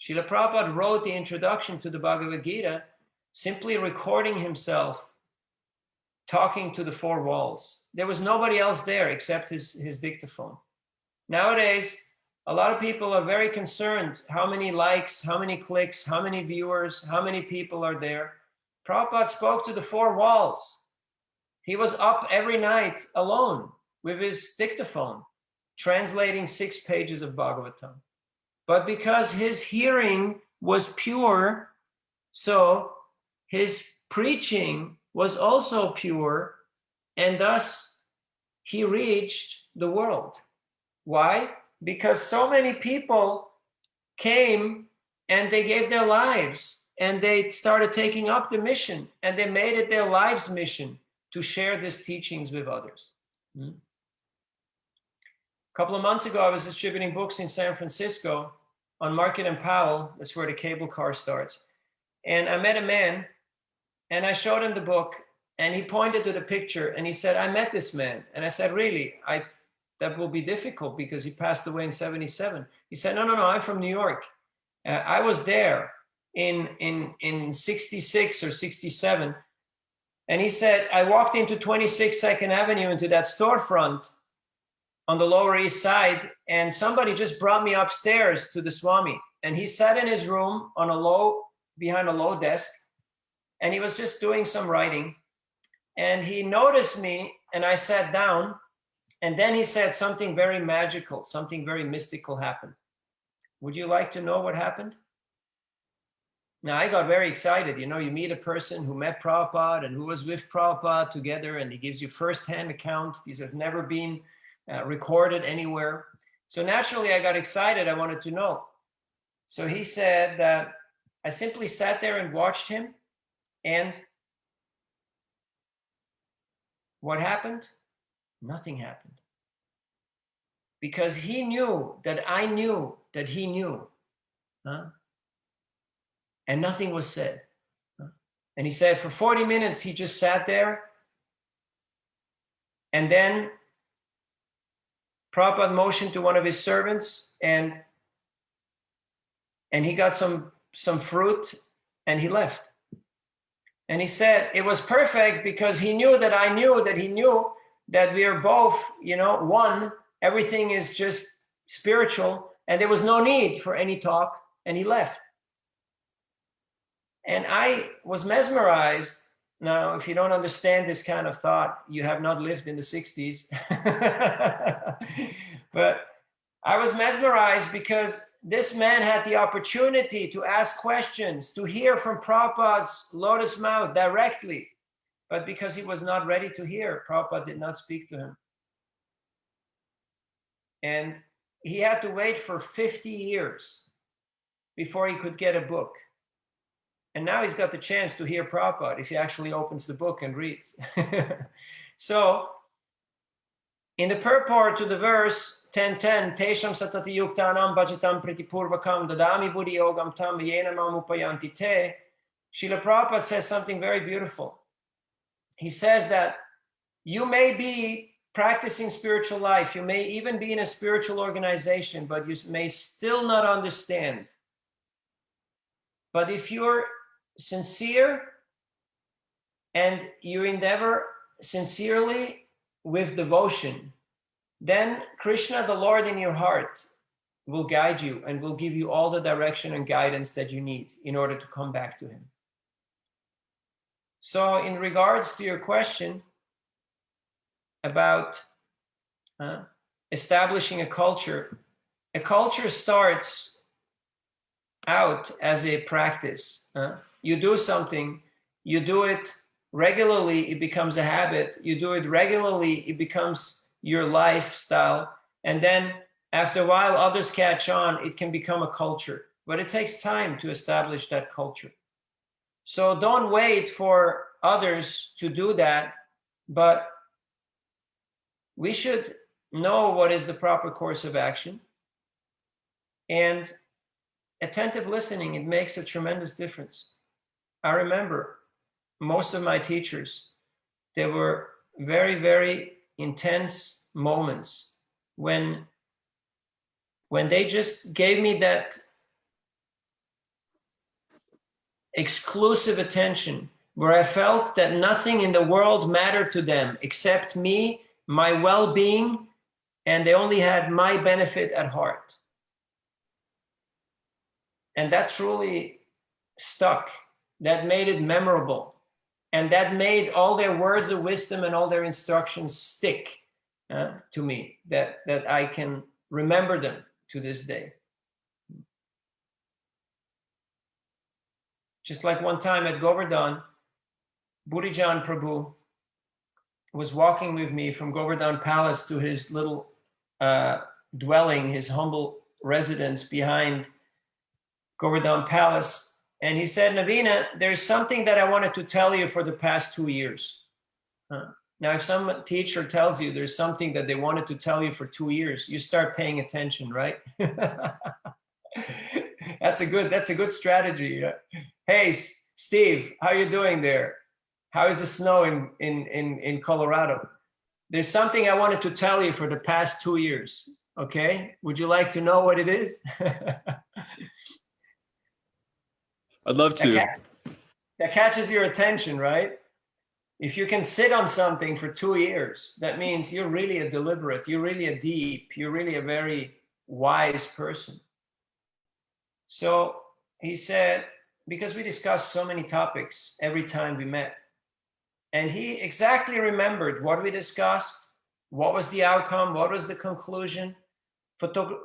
Srila Prabhupada wrote the introduction to the Bhagavad Gita simply recording himself talking to the four walls. There was nobody else there except his dictaphone. Nowadays, a lot of people are very concerned how many likes, how many clicks, how many viewers, how many people are there. Prabhupada spoke to the four walls. He was up every night alone with his dictaphone, translating 6 pages of Bhagavatam. But because his hearing was pure, so his preaching was also pure, and thus he reached the world. Why? Because so many people came and they gave their lives and they started taking up the mission and they made it their life's mission to share these teachings with others. A couple of months ago, I was distributing books in San Francisco on Market and Powell. That's where the cable car starts. And I met a man and I showed him the book and he pointed to the picture and he said, I met this man. And I said, really? That will be difficult because he passed away in 1977. He said, no, I'm from New York. I was there in 66 or 67. And he said, I walked into 26 Second Avenue into that storefront on the Lower East Side, and somebody just brought me upstairs to the Swami. And he sat in his room behind a low desk, and he was just doing some writing. And he noticed me, and I sat down, and then he said something very magical, something very mystical happened. Would you like to know what happened? Now, I got very excited. You know, you meet a person who met Prabhupada and who was with Prabhupada together, and he gives you firsthand account. This has never been recorded anywhere. So naturally, I got excited. I wanted to know. So he said that I simply sat there and watched him. And what happened? Nothing happened. Because he knew that I knew that he knew. And nothing was said. And he said for 40 minutes, he just sat there. And then Prabhupada motioned to one of his servants and he got some fruit and he left. And he said it was perfect because he knew that I knew that he knew that we are both, one. Everything is just spiritual and there was no need for any talk, and he left. And I was mesmerized. Now, if you don't understand this kind of thought, you have not lived in the 60s. But I was mesmerized because this man had the opportunity to ask questions, to hear from Prabhupada's lotus mouth directly. But because he was not ready to hear, Prabhupada did not speak to him. And he had to wait for 50 years before he could get a book. And now he's got the chance to hear Prabhupada if he actually opens the book and reads. So, in the purport to the verse 10:10, Tesham satati yuktanam bhajatam pritipurvakam dadami buddhi yogam tam yena mam upayanti te, Srila Prabhupada says something very beautiful. He says that you may be practicing spiritual life, you may even be in a spiritual organization, but you may still not understand. But if you're sincere and you endeavor sincerely with devotion, then Krishna, the Lord in your heart, will guide you and will give you all the direction and guidance that you need in order to come back to him. So in regards to your question about establishing a culture starts out as a practice. You do something, you do it regularly, it becomes a habit. You do it regularly, it becomes your lifestyle. And then after a while, others catch on, it can become a culture. But it takes time to establish that culture. So don't wait for others to do that, but we should know what is the proper course of action. And attentive listening, it makes a tremendous difference. I remember most of my teachers, there were very, very intense moments when they just gave me that exclusive attention, where I felt that nothing in the world mattered to them except me, my well-being, and they only had my benefit at heart. And that truly stuck. That made it memorable. And that made all their words of wisdom and all their instructions stick to me, that I can remember them to this day. Just like one time at Govardhan, Burijan Prabhu was walking with me from Govardhan Palace to his little dwelling, his humble residence behind Govardhan Palace. And he said, Navina, there's something that I wanted to tell you for the past 2 years. Now, if some teacher tells you there's something that they wanted to tell you for 2 years, you start paying attention, right? That's a good strategy. Hey, Steve, how are you doing there? How is the snow in Colorado? There's something I wanted to tell you for the past 2 years. Okay, would you like to know what it is? I'd love to. That catches your attention, right? If you can sit on something for 2 years, that means you're really a deliberate, you're really a deep, you're really a very wise person. So he said, because we discussed so many topics every time we met, and he exactly remembered what we discussed, what was the outcome, what was the conclusion,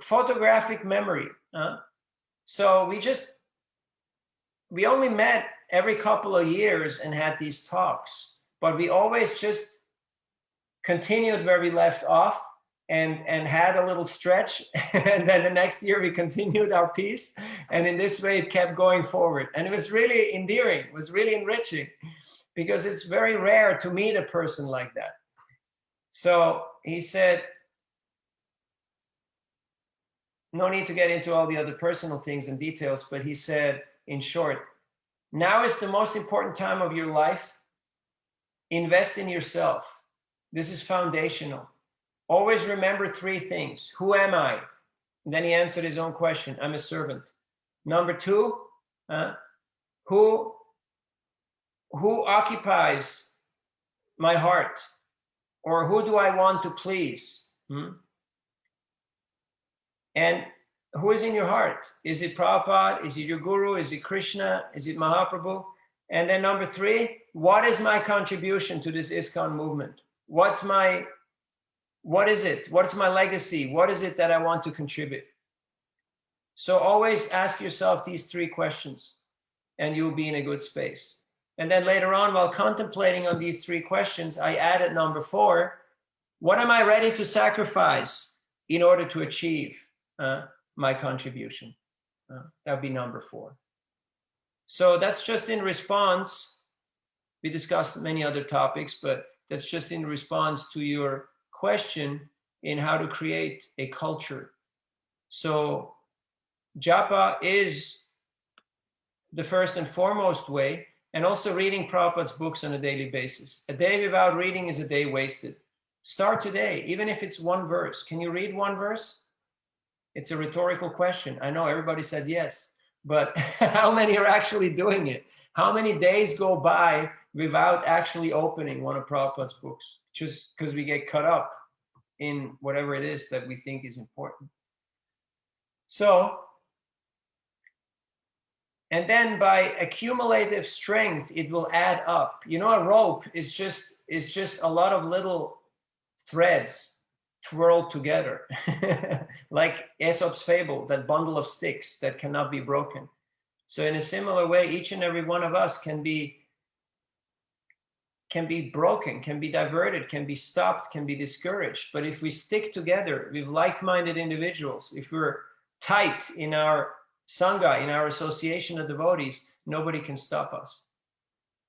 photographic memory. So we only met every couple of years and had these talks, but we always just continued where we left off and had a little stretch. And then the next year we continued our piece. And in this way, it kept going forward. And it was really endearing, it was really enriching, because it's very rare to meet a person like that. So he said, no need to get into all the other personal things and details, but he said, in short, now is the most important time of your life. Invest in yourself. This is foundational. Always remember 3 things. Who am I? And then he answered his own question. I'm a servant. Number 2, who occupies my heart? Or who do I want to please? And who is in your heart? Is it Prabhupada? Is it your guru? Is it Krishna? Is it Mahaprabhu? And then number 3, what is my contribution to this ISKCON movement? What is it? What's my legacy? What is it that I want to contribute? So always ask yourself these 3 questions and you'll be in a good space. And then later on, while contemplating on these 3 questions, I added number 4, what am I ready to sacrifice in order to achieve my contribution? That would be number 4. So that's just in response. We discussed many other topics, but that's just in response to your question in how to create a culture. So japa is the first and foremost way, and also reading Prabhupada's books on a daily basis. A day without reading is a day wasted. Start today, even if it's 1 verse. Can you read 1 verse? It's a rhetorical question. I know everybody said yes, but how many are actually doing it? How many days go by without actually opening one of Prabhupada's books? Just because we get caught up in whatever it is that we think is important. So, and then by accumulative strength, it will add up. You know, a rope is just a lot of little threads twirled together, like Aesop's fable, that bundle of sticks that cannot be broken. So in a similar way, each and every one of us can be broken, can be diverted, can be stopped, can be discouraged. But if we stick together with like-minded individuals, if we're tight in our Sangha, in our association of devotees, nobody can stop us.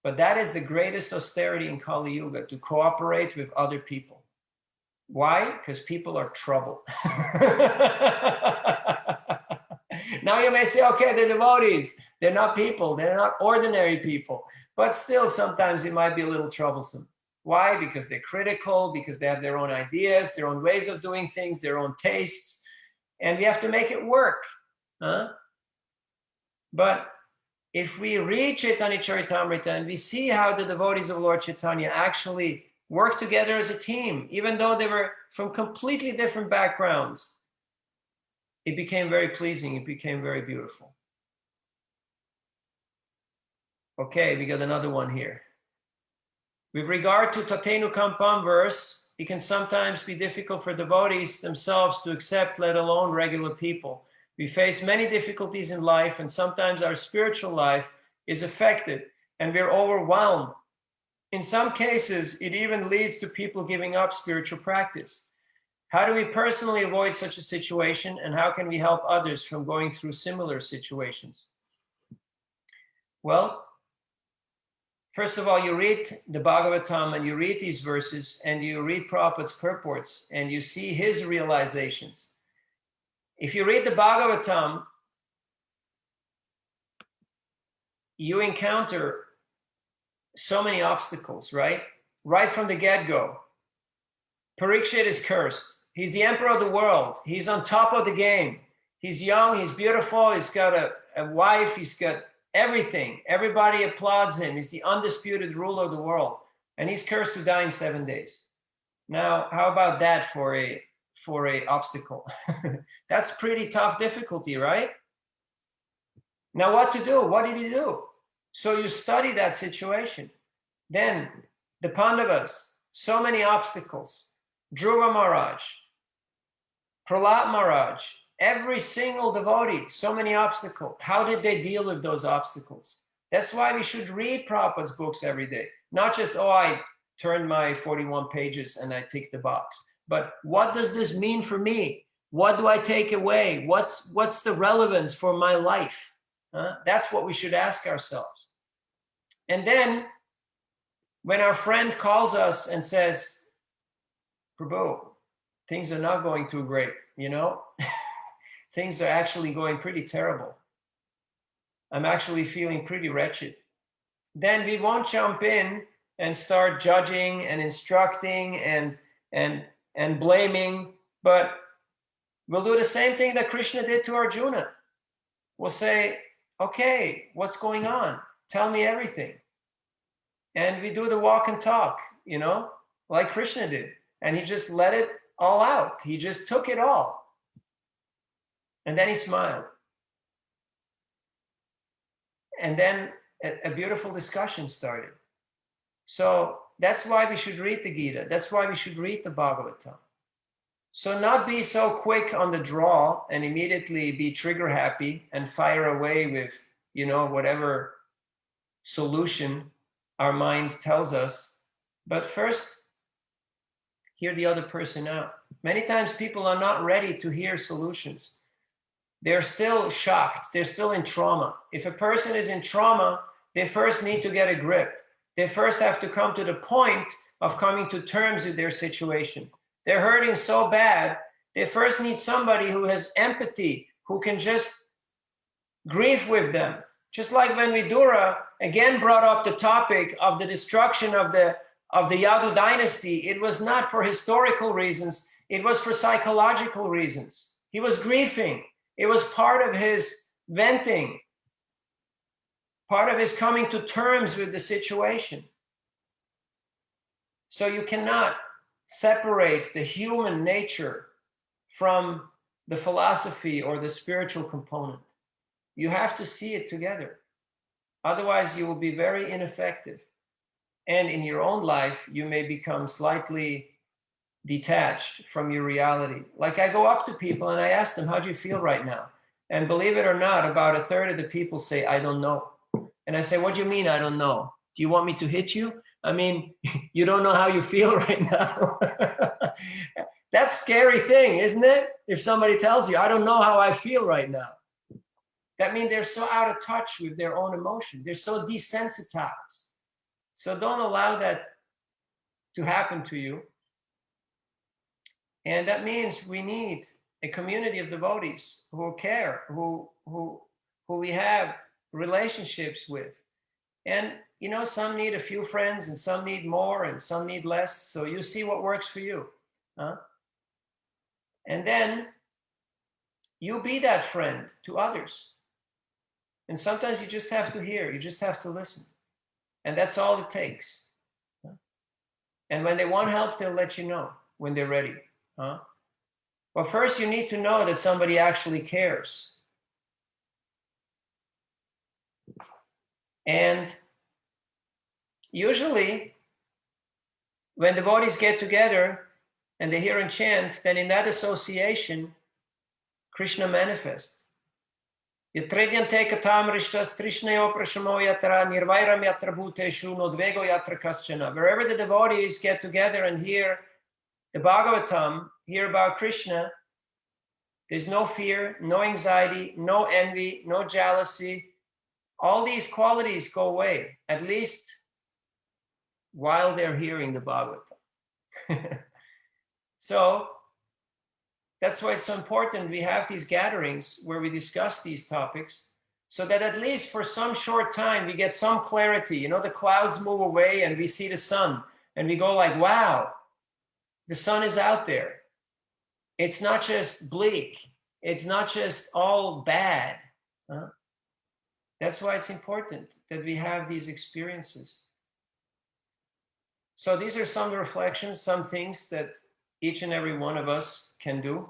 But that is the greatest austerity in Kali Yuga, to cooperate with other people. Why? Because people are trouble. Now you may say, okay, they're devotees. They're not people. They're not ordinary people. But still, sometimes it might be a little troublesome. Why? Because they're critical, because they have their own ideas, their own ways of doing things, their own tastes. And we have to make it work. Huh? But if we read Chaitanya Charitamrita and we see how the devotees of Lord Chaitanya actually work together as a team, even though they were from completely different backgrounds, it became very pleasing. It became very beautiful. Okay, we got another one here. With regard to Tatenu Kampam verse, it can sometimes be difficult for devotees themselves to accept, let alone regular people. We face many difficulties in life, and sometimes our spiritual life is affected and we're overwhelmed. In some cases, it even leads to people giving up spiritual practice. How do we personally avoid such a situation, and how can we help others from going through similar situations? Well, first of all, you read the Bhagavatam and you read these verses and you read Prabhupada's purports and you see his realizations. If you read the Bhagavatam, you encounter so many obstacles, right? Right from the get-go. Parikshit is cursed. He's the emperor of the world. He's on top of the game. He's young, he's beautiful, he's got a wife, he's got everything. Everybody applauds him. He's the undisputed ruler of the world. And he's cursed to die in 7 days. Now, how about that for a obstacle? That's pretty tough difficulty, right? Now what to do? What did he do? So you study that situation. Then the Pandavas, so many obstacles. Dhruva Maharaj, Prahlad Maharaj, every single devotee, so many obstacles. How did they deal with those obstacles? That's why we should read Prabhupada's books every day. Not just, oh, I turned my 41 pages and I ticked the box. But what does this mean for me? What do I take away? What's the relevance for my life? That's what we should ask ourselves. And then when our friend calls us and says, Prabhu, things are not going too great, you know? Things are actually going pretty terrible. I'm actually feeling pretty wretched. Then we won't jump in and start judging and instructing and blaming, but we'll do the same thing that Krishna did to Arjuna. We'll say, okay, what's going on? Tell me everything. And we do the walk and talk, you know, like Krishna did. And he just let it all out. He just took it all. And then he smiled. And then a beautiful discussion started. So that's why we should read the Gita. That's why we should read the Bhagavatam. So not be so quick on the draw and immediately be trigger happy and fire away with, you know, whatever solution our mind tells us. But first, hear the other person out. Many times people are not ready to hear solutions. They're still shocked. They're still in trauma. If a person is in trauma, they first need to get a grip. They first have to come to the point of coming to terms with their situation. They're hurting so bad, they first need somebody who has empathy, who can just grieve with them. Just like when Vidura again brought up the topic of the destruction of the Yadu dynasty, it was not for historical reasons, it was for psychological reasons. He was grieving. It was part of his venting, part of his coming to terms with the situation. So you cannot separate the human nature from the philosophy or the spiritual component. You have to see it together. Otherwise, you will be very ineffective. And in your own life, you may become slightly detached from your reality. Like I go up to people and I ask them, how do you feel right now? And believe it or not, about a third of the people say, I don't know. And I say, what do you mean, I don't know? Do you want me to hit you? I mean, you don't know how you feel right now. That's a scary thing, isn't it? If somebody tells you, I don't know how I feel right now. That means they're so out of touch with their own emotion. They're so desensitized. So don't allow that to happen to you. And that means we need a community of devotees who care, who we have relationships with. And you know, some need a few friends and some need more and some need less. So you see what works for you. Huh? And then you be that friend to others. And sometimes you just have to hear, you just have to listen. And that's all it takes. And when they want help, they'll let you know when they're ready. Huh? But first you need to know that somebody actually cares. And usually when devotees get together and they hear and chant, then in that association, Krishna manifests. Wherever the devotees get together and hear the Bhagavatam, hear about Krishna, there's no fear, no anxiety, no envy, no jealousy. All these qualities go away, at least while they're hearing the Bhagavatam. So that's why it's so important we have these gatherings where we discuss these topics, so that at least for some short time we get some clarity. You know, the clouds move away and we see the sun and we go like, wow, the sun is out there. It's not just bleak. It's not just all bad. Huh? That's why it's important that we have these experiences. So these are some reflections, some things that each and every one of us can do.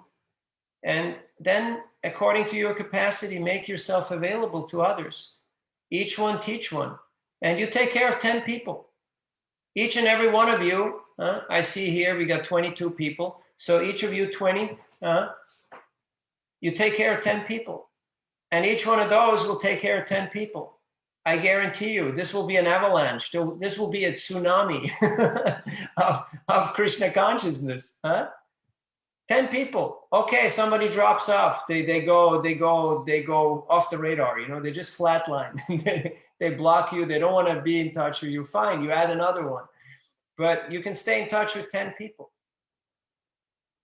And then, according to your capacity, make yourself available to others. Each one teach one. And you take care of 10 people. Each and every one of you, I see here we got 22 people. So each of you 20, you take care of 10 people. And each one of those will take care of 10 people. I guarantee you, this will be an avalanche. This will be a tsunami of Krishna consciousness. 10 people. Okay, somebody drops off. They go off the radar. You know, they just flatline. They block you. They don't want to be in touch with you. Fine, you add another one. But you can stay in touch with 10 people.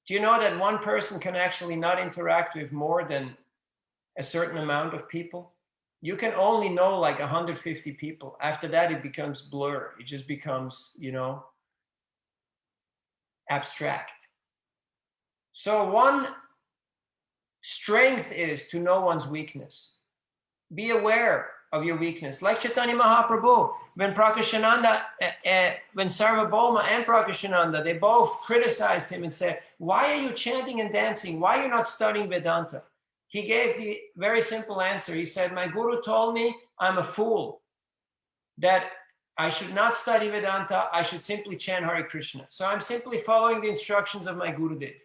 Do you know that one person can actually not interact with more than a certain amount of people? You can only know like 150 people. After that, it becomes blur. It just becomes, you know, abstract. So one strength is to know one's weakness. Be aware of your weakness. Like Chaitanya Mahaprabhu, when Prakashananda, when Sārvabhauma and Prakashananda, they both criticized him and said, why are you chanting and dancing? Why are you not studying Vedanta? He gave the very simple answer. He said, my guru told me I'm a fool, that I should not study Vedanta. I should simply chant Hare Krishna. So I'm simply following the instructions of my Gurudev.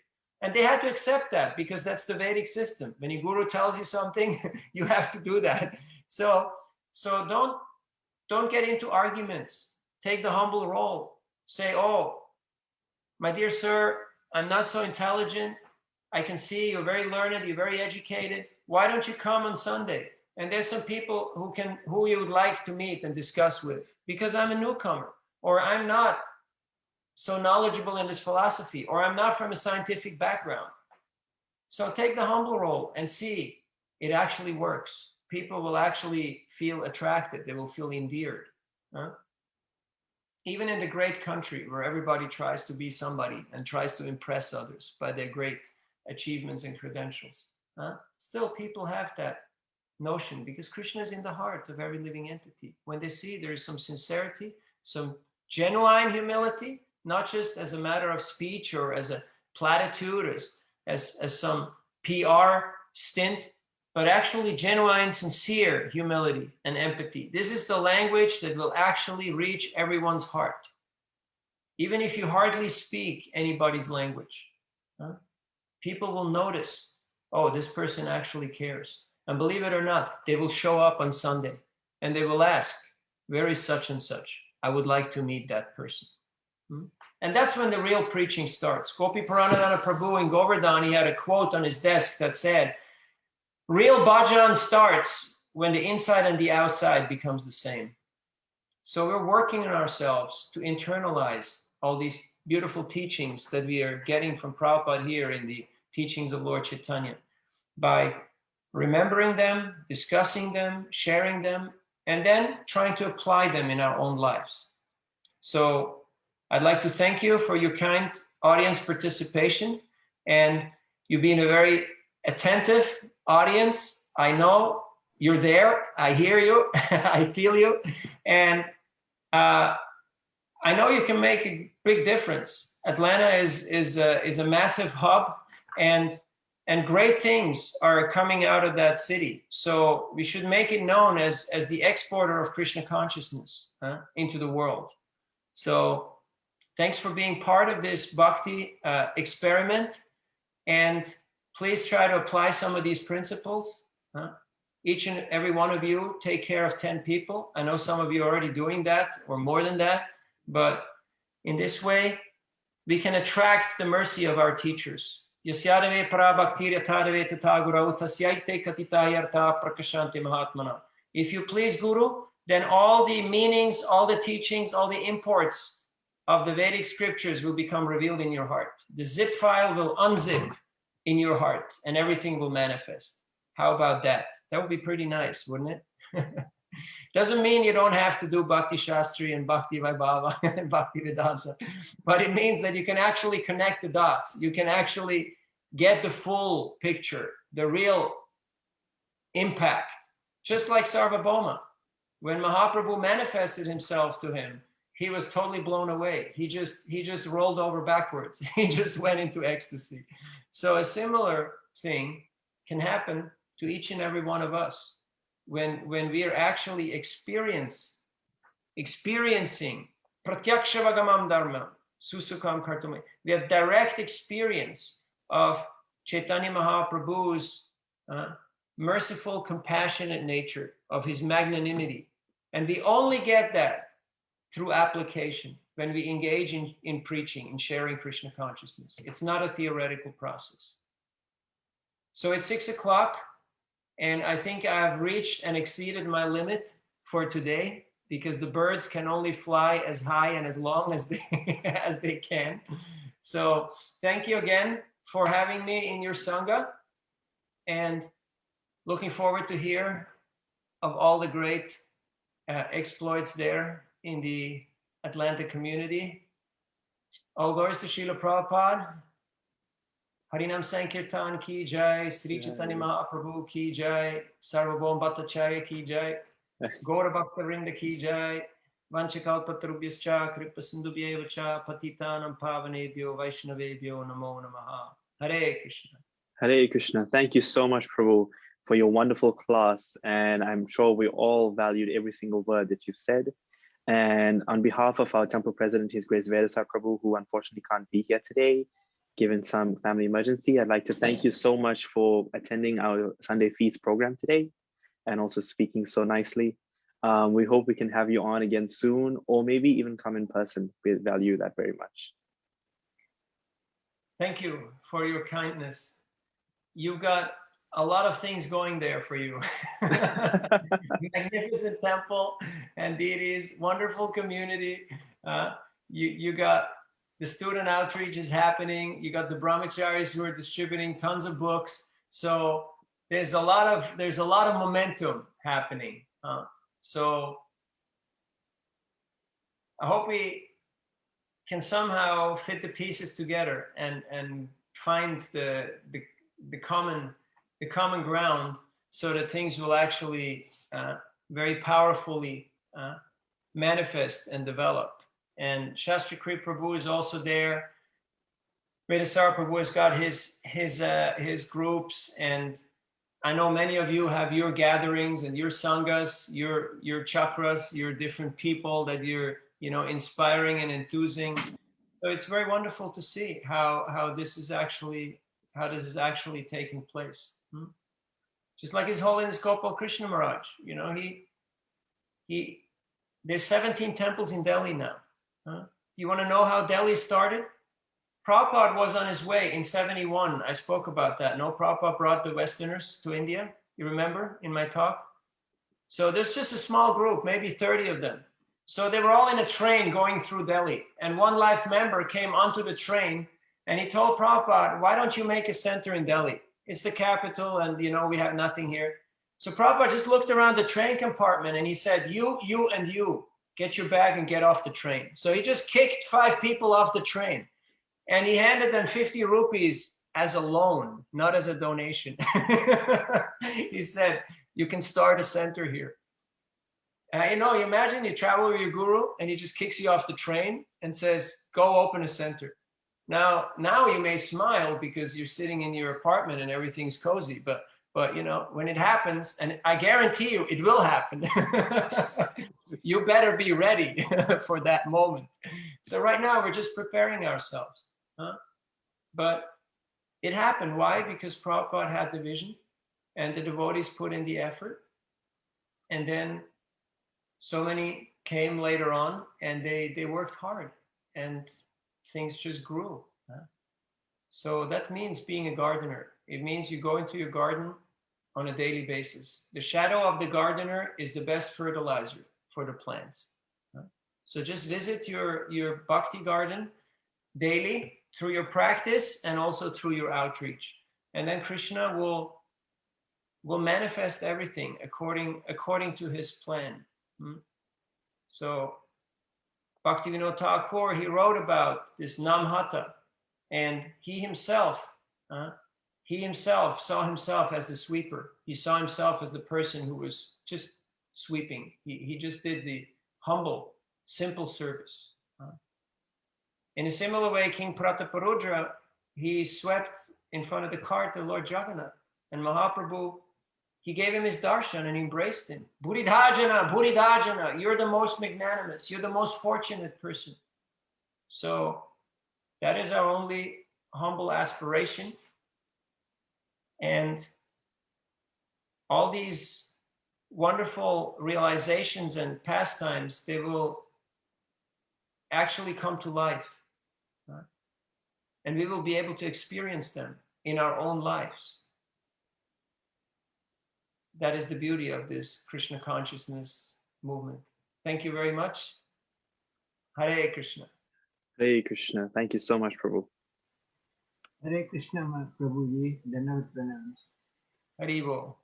And they had to accept that because that's the Vedic system. When your guru tells you something, you have to do that. So don't get into arguments. Take the humble role. Say, oh, my dear sir, I'm not so intelligent. I can see you're very learned, you're very educated. Why don't you come on Sunday? And there's some people who you would like to meet and discuss with, because I'm a newcomer, or I'm not so knowledgeable in this philosophy, or I'm not from a scientific background. So take the humble role and see it actually works. People will actually feel attracted. They will feel endeared. Even in the great country where everybody tries to be somebody and tries to impress others by their great achievements and credentials, still people have that notion, because Krishna is in the heart of every living entity. When they see there is some sincerity, some genuine humility, not just as a matter of speech or as a platitude, as some PR stint, but actually genuine, sincere humility and empathy. This is the language that will actually reach everyone's heart. Even if you hardly speak anybody's language, people will notice, oh, this person actually cares. And believe it or not, they will show up on Sunday and they will ask, where is such and such? I would like to meet that person. And that's when the real preaching starts. Gopi Paranadhana Prabhu in Govardhan, he had a quote on his desk that said, real bhajan starts when the inside and the outside becomes the same. So we're working on ourselves to internalize all these beautiful teachings that we are getting from Prabhupada here in the teachings of Lord Chaitanya by remembering them, discussing them, sharing them, and then trying to apply them in our own lives. So I'd like to thank you for your kind audience participation, and you being a very attentive audience. I know you're there. I hear you. I feel you. And I know you can make a big difference. Atlanta is a massive hub, and great things are coming out of that city. So we should make it known as the exporter of Krishna consciousness into the world. So thanks for being part of this bhakti experiment. And please try to apply some of these principles. Each and every one of you take care of 10 people. I know some of you are already doing that or more than that. But in this way, we can attract the mercy of our teachers. If you please Guru, then all the meanings, all the teachings, all the imports of the Vedic scriptures will become revealed in your heart. The zip file will unzip in your heart and everything will manifest. How about that? That would be pretty nice, wouldn't it? Doesn't mean you don't have to do Bhakti Shastri and Bhakti Vaibhava and Bhakti Vedanta, but it means that you can actually connect the dots. You can actually get the full picture, the real impact. Just like Sārvabhauma, when Mahaprabhu manifested himself to him, he was totally blown away. He just rolled over backwards. He just went into ecstasy. So a similar thing can happen to each and every one of us. When we are actually experiencing pratyaksha dharma, susukam kartume, we have direct experience of Chaitanya Mahaprabhu's merciful, compassionate nature, of his magnanimity. And we only get that through application when we engage in preaching, in sharing Krishna consciousness. It's not a theoretical process. So it's 6 o'clock. And I think I've reached and exceeded my limit for today, because the birds can only fly as high and as long as they can. So thank you again for having me in your Sangha, and looking forward to hear of all the great exploits there in the Atlanta community. All glories to Srila Prabhupada. Harinam Sankirtan ki jai, Sri Chaitanya Mahaprabhu ki jai, Sārvabhauma Bhaṭṭācārya ki jai, Gaura Bhakta Vrinda ki jai, Vanchakalpatarubhyascha, Kripasindubhyeva cha, Patitanam Pavanebhyo, Vaishnavebhyo, Namo Namaha. Hare Krishna. Hare Krishna. Thank you so much, Prabhu, for your wonderful class. And I'm sure we all valued every single word that you've said. And on behalf of our temple president, His Grace Vedasa Prabhu, who unfortunately can't be here today, given some family emergency, I'd like to thank you so much for attending our Sunday Feast program today and also speaking so nicely. We hope we can have you on again soon, or maybe even come in person. We value that very much. Thank you for your kindness. You've got a lot of things going there for you. Magnificent temple and deities, wonderful community. You got the student outreach is happening. You got the brahmacharis who are distributing tons of books. So there's a lot of momentum happening. So I hope we can somehow fit the pieces together and find the common ground, so that things will actually very powerfully manifest and develop. And Shastri Prabhu is also there. Vedasara Prabhu has got his groups, and I know many of you have your gatherings and your sanghas, your chakras, your different people that you're inspiring and enthusing. So it's very wonderful to see how this is actually taking place. Just like His Holiness Gopal Krishna Maharaj, there's 17 temples in Delhi now. You want to know how Delhi started? Prabhupada was on his way in 71. I spoke about that. No, Prabhupada brought the Westerners to India. You remember in my talk? So there's just a small group, maybe 30 of them. So they were all in a train going through Delhi. And one life member came onto the train and he told Prabhupada, why don't you make a center in Delhi? It's the capital and we have nothing here. So Prabhupada just looked around the train compartment and he said, you, and you, get your bag and get off the train. So he just kicked 5 people off the train. And he handed them 50 rupees as a loan, not as a donation. He said, you can start a center here. You imagine you travel with your guru and he just kicks you off the train and says, go open a center. Now you may smile because you're sitting in your apartment and everything's cozy, but when it happens, and I guarantee you it will happen, you better be ready for that moment. So right now we're just preparing ourselves. But it happened. Why? Because Prabhupada had the vision and the devotees put in the effort. And then so many came later on and they worked hard and things just grew. So that means being a gardener. It means you go into your garden on a daily basis. The shadow of the gardener is the best fertilizer for the plants. So just visit your bhakti garden daily through your practice and also through your outreach. And then Krishna will manifest everything according to his plan. So Bhaktivinoda Thakur, he wrote about this Namhata, and he himself saw himself as the sweeper. He saw himself as the person who was just sweeping. He just did the humble, simple service. In a similar way, King Prataparudra, he swept in front of the cart of Lord Jagannath. And Mahaprabhu, he gave him his darshan and embraced him. Buddhidhajana, Buddhidhajana, you're the most magnanimous, you're the most fortunate person. So that is our only humble aspiration. And all these wonderful realizations and pastimes, they will actually come to life. And we will be able to experience them in our own lives. That is the beauty of this Krishna consciousness movement. Thank you very much. Hare Krishna. Hare Krishna. Thank you so much, Prabhu. Hare Krishna, Prabhuji. Dandavat pranams. Haribo.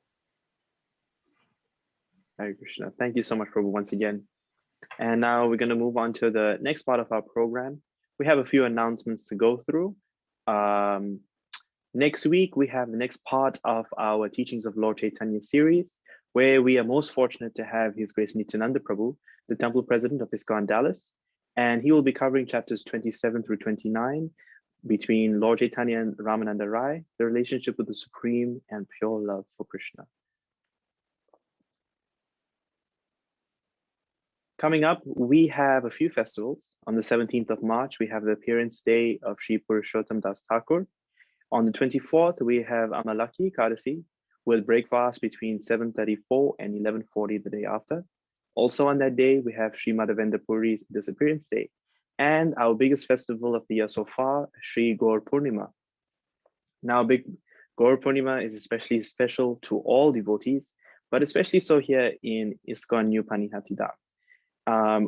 Hare Krishna. Thank you so much, Prabhu, once again. And now we're going to move on to the next part of our program. We have a few announcements to go through. Next week, we have the next part of our Teachings of Lord Chaitanya series, where we are most fortunate to have His Grace Nityananda Prabhu, the Temple President of ISKCON Dallas, and he will be covering chapters 27 through 29 between Lord Chaitanya and Ramananda Rai, the relationship with the supreme and pure love for Krishna. Coming up, we have a few festivals. On the 17th of March, we have the appearance day of Sri Purushottam Das Thakur. On the 24th, we have Amalaki Kadasi with breakfast between 7:34 and 11:40 the day after. Also on that day, we have Sri Madhavendra Puri's disappearance day and our biggest festival of the year so far, Sri Gaur Purnima. Now, big Gaur Purnima is especially special to all devotees, but especially so here in ISKCON New Panihatida.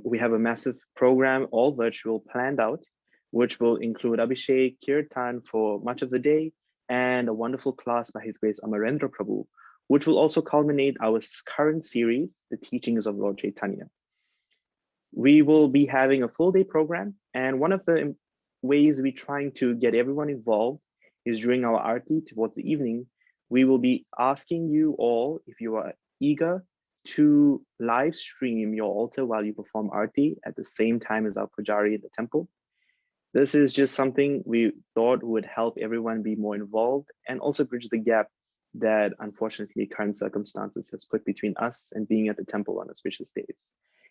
We have a massive program, all virtual, planned out, which will include Abhishek, Kirtan for much of the day, and a wonderful class by His Grace Amarendra Prabhu, which will also culminate our current series, The Teachings of Lord Chaitanya. We will be having a full day program, and one of the ways we're trying to get everyone involved is during our arti towards the evening, we will be asking you all, if you are eager to live stream your altar while you perform arti at the same time as our pujari in the temple. This is just something we thought would help everyone be more involved and also bridge the gap that unfortunately current circumstances has put between us and being at the temple on auspicious days.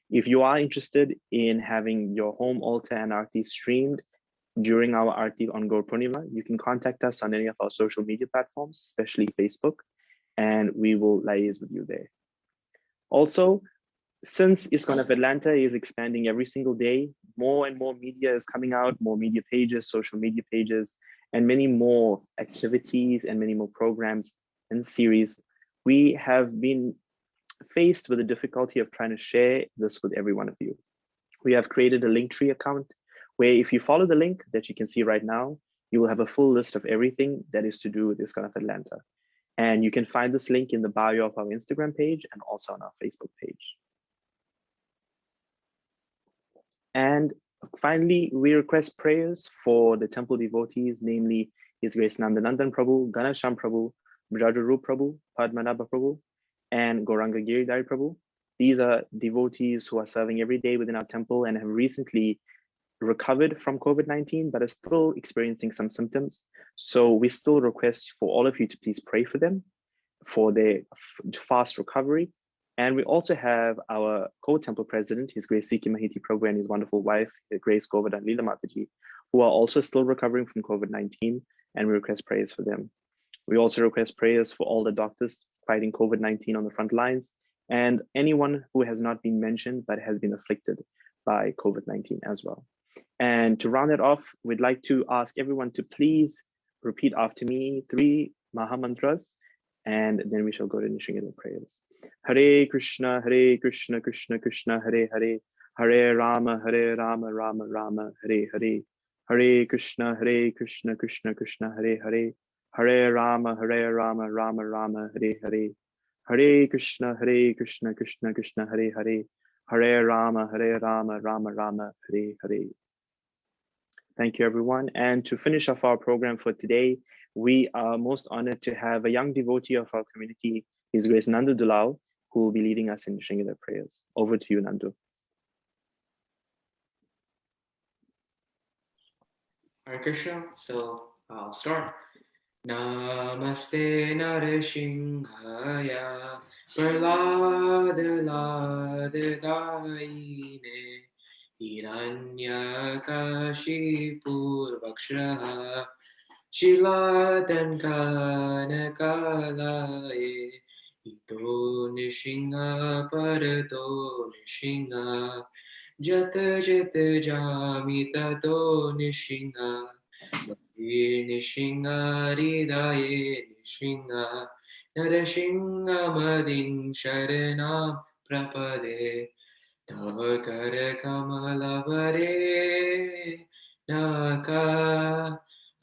If you are interested in having your home altar and arti streamed during our arti on Gaur Purnima, you can contact us on any of our social media platforms, especially Facebook, and we will liaise with you there. Also, since ISKCON of Atlanta is expanding every single day, more and more media is coming out, more media pages, social media pages, and many more activities and many more programs and series. We have been faced with the difficulty of trying to share this with every one of you. We have created a Linktree account where if you follow the link that you can see right now, you will have a full list of everything that is to do with ISKCON of Atlanta. And you can find this link in the bio of our Instagram page and also on our Facebook page. And finally, we request prayers for the temple devotees, namely His Grace Nandanandan Prabhu, Ganasham Prabhu, Brajaru Prabhu, Padmanabha Prabhu, and Gauranga Giridhari Prabhu. These are devotees who are serving every day within our temple and have recently recovered from COVID-19, but are still experiencing some symptoms. So we still request for all of you to please pray for them, for their fast recovery. And we also have our co-temple president, His Grace Siki Mahiti Prabhu, and his wonderful wife, His Grace Govardhan Leela Mataji, who are also still recovering from COVID-19, and we request prayers for them. We also request prayers for all the doctors fighting COVID-19 on the front lines, and anyone who has not been mentioned but has been afflicted by COVID-19 as well. And to round it off, we'd like to ask everyone to please repeat after me 3 Maha Mantras, and then we shall go to Nishingila prayers. Hare Krishna, Krishna Krishna, Hare Hare, Hare Rama, Rama Rama, Hare Hare, Hare Krishna, Krishna Krishna, Hare Hare, Hare Rama, Rama Rama, Hare Hare, Hare Krishna, Krishna Krishna, Hare Hare, Hare Rama, Rama Rama, Hare Hare. Thank you, everyone. And to finish off our program for today, we are most honored to have a young devotee of our community, His Grace Nandu Dulal, who will be leading us in Nishingila prayers. Over to you, Nandu. Hare Krishna. So I'll start. Namaste Narashinghaya Praladadadaine Hiranyakashipurvakshaha Shilatankanakalaye Ito Nishinga Parato Nishinga Jata Jata Jamitato Nishinga Nishinga Ridaye Nishinga Narashinga Madin Sharanam Prapade Tava Kara Kamala Vare Naka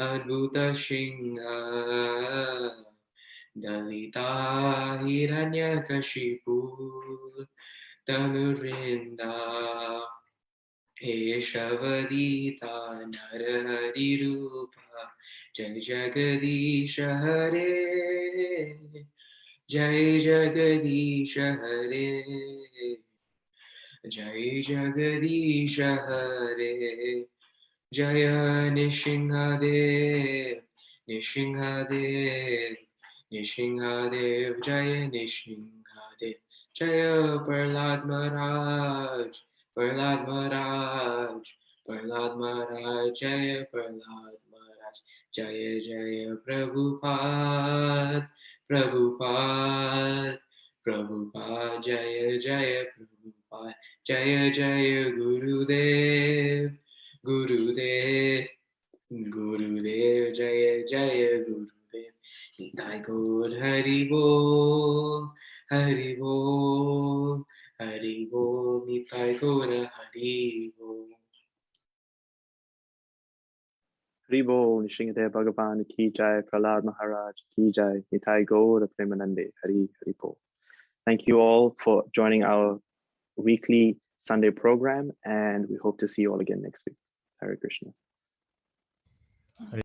Adbhuta Shinga Dalita Hiranyakashipu Tanurinda Eshavadita Naraharirupa Jai Jagadisha Hare Jai Jagadisha Hare Jai Jagadisha Hare Jaya Nishingadev Nishingadev Nishingadev Jaya Nishingadev Jaya Prahlad Maharaj Prahlad Maharaj Prahlad Maharaj Jaya Prahlad Maharaj Jaya Jaya Prabhupada Prabhupada Prabhupada Jaya Jaya Prabhupada Jaya Jaya Gurudev Gurudev Gurudev Jaya Jaya Gurudev Nitai Gaur Hari Bol Hari Bol Hari Bol Nitai Gaur Hari Bol. Hari Bol, Nishingade Bhagavan Ki Jai, Prahlad Maharaj Ki Jai, Nitai Gaur Premanande, Hari Bol. Thank you all for joining our weekly Sunday program, and we hope to see you all again next week. Hare Krishna.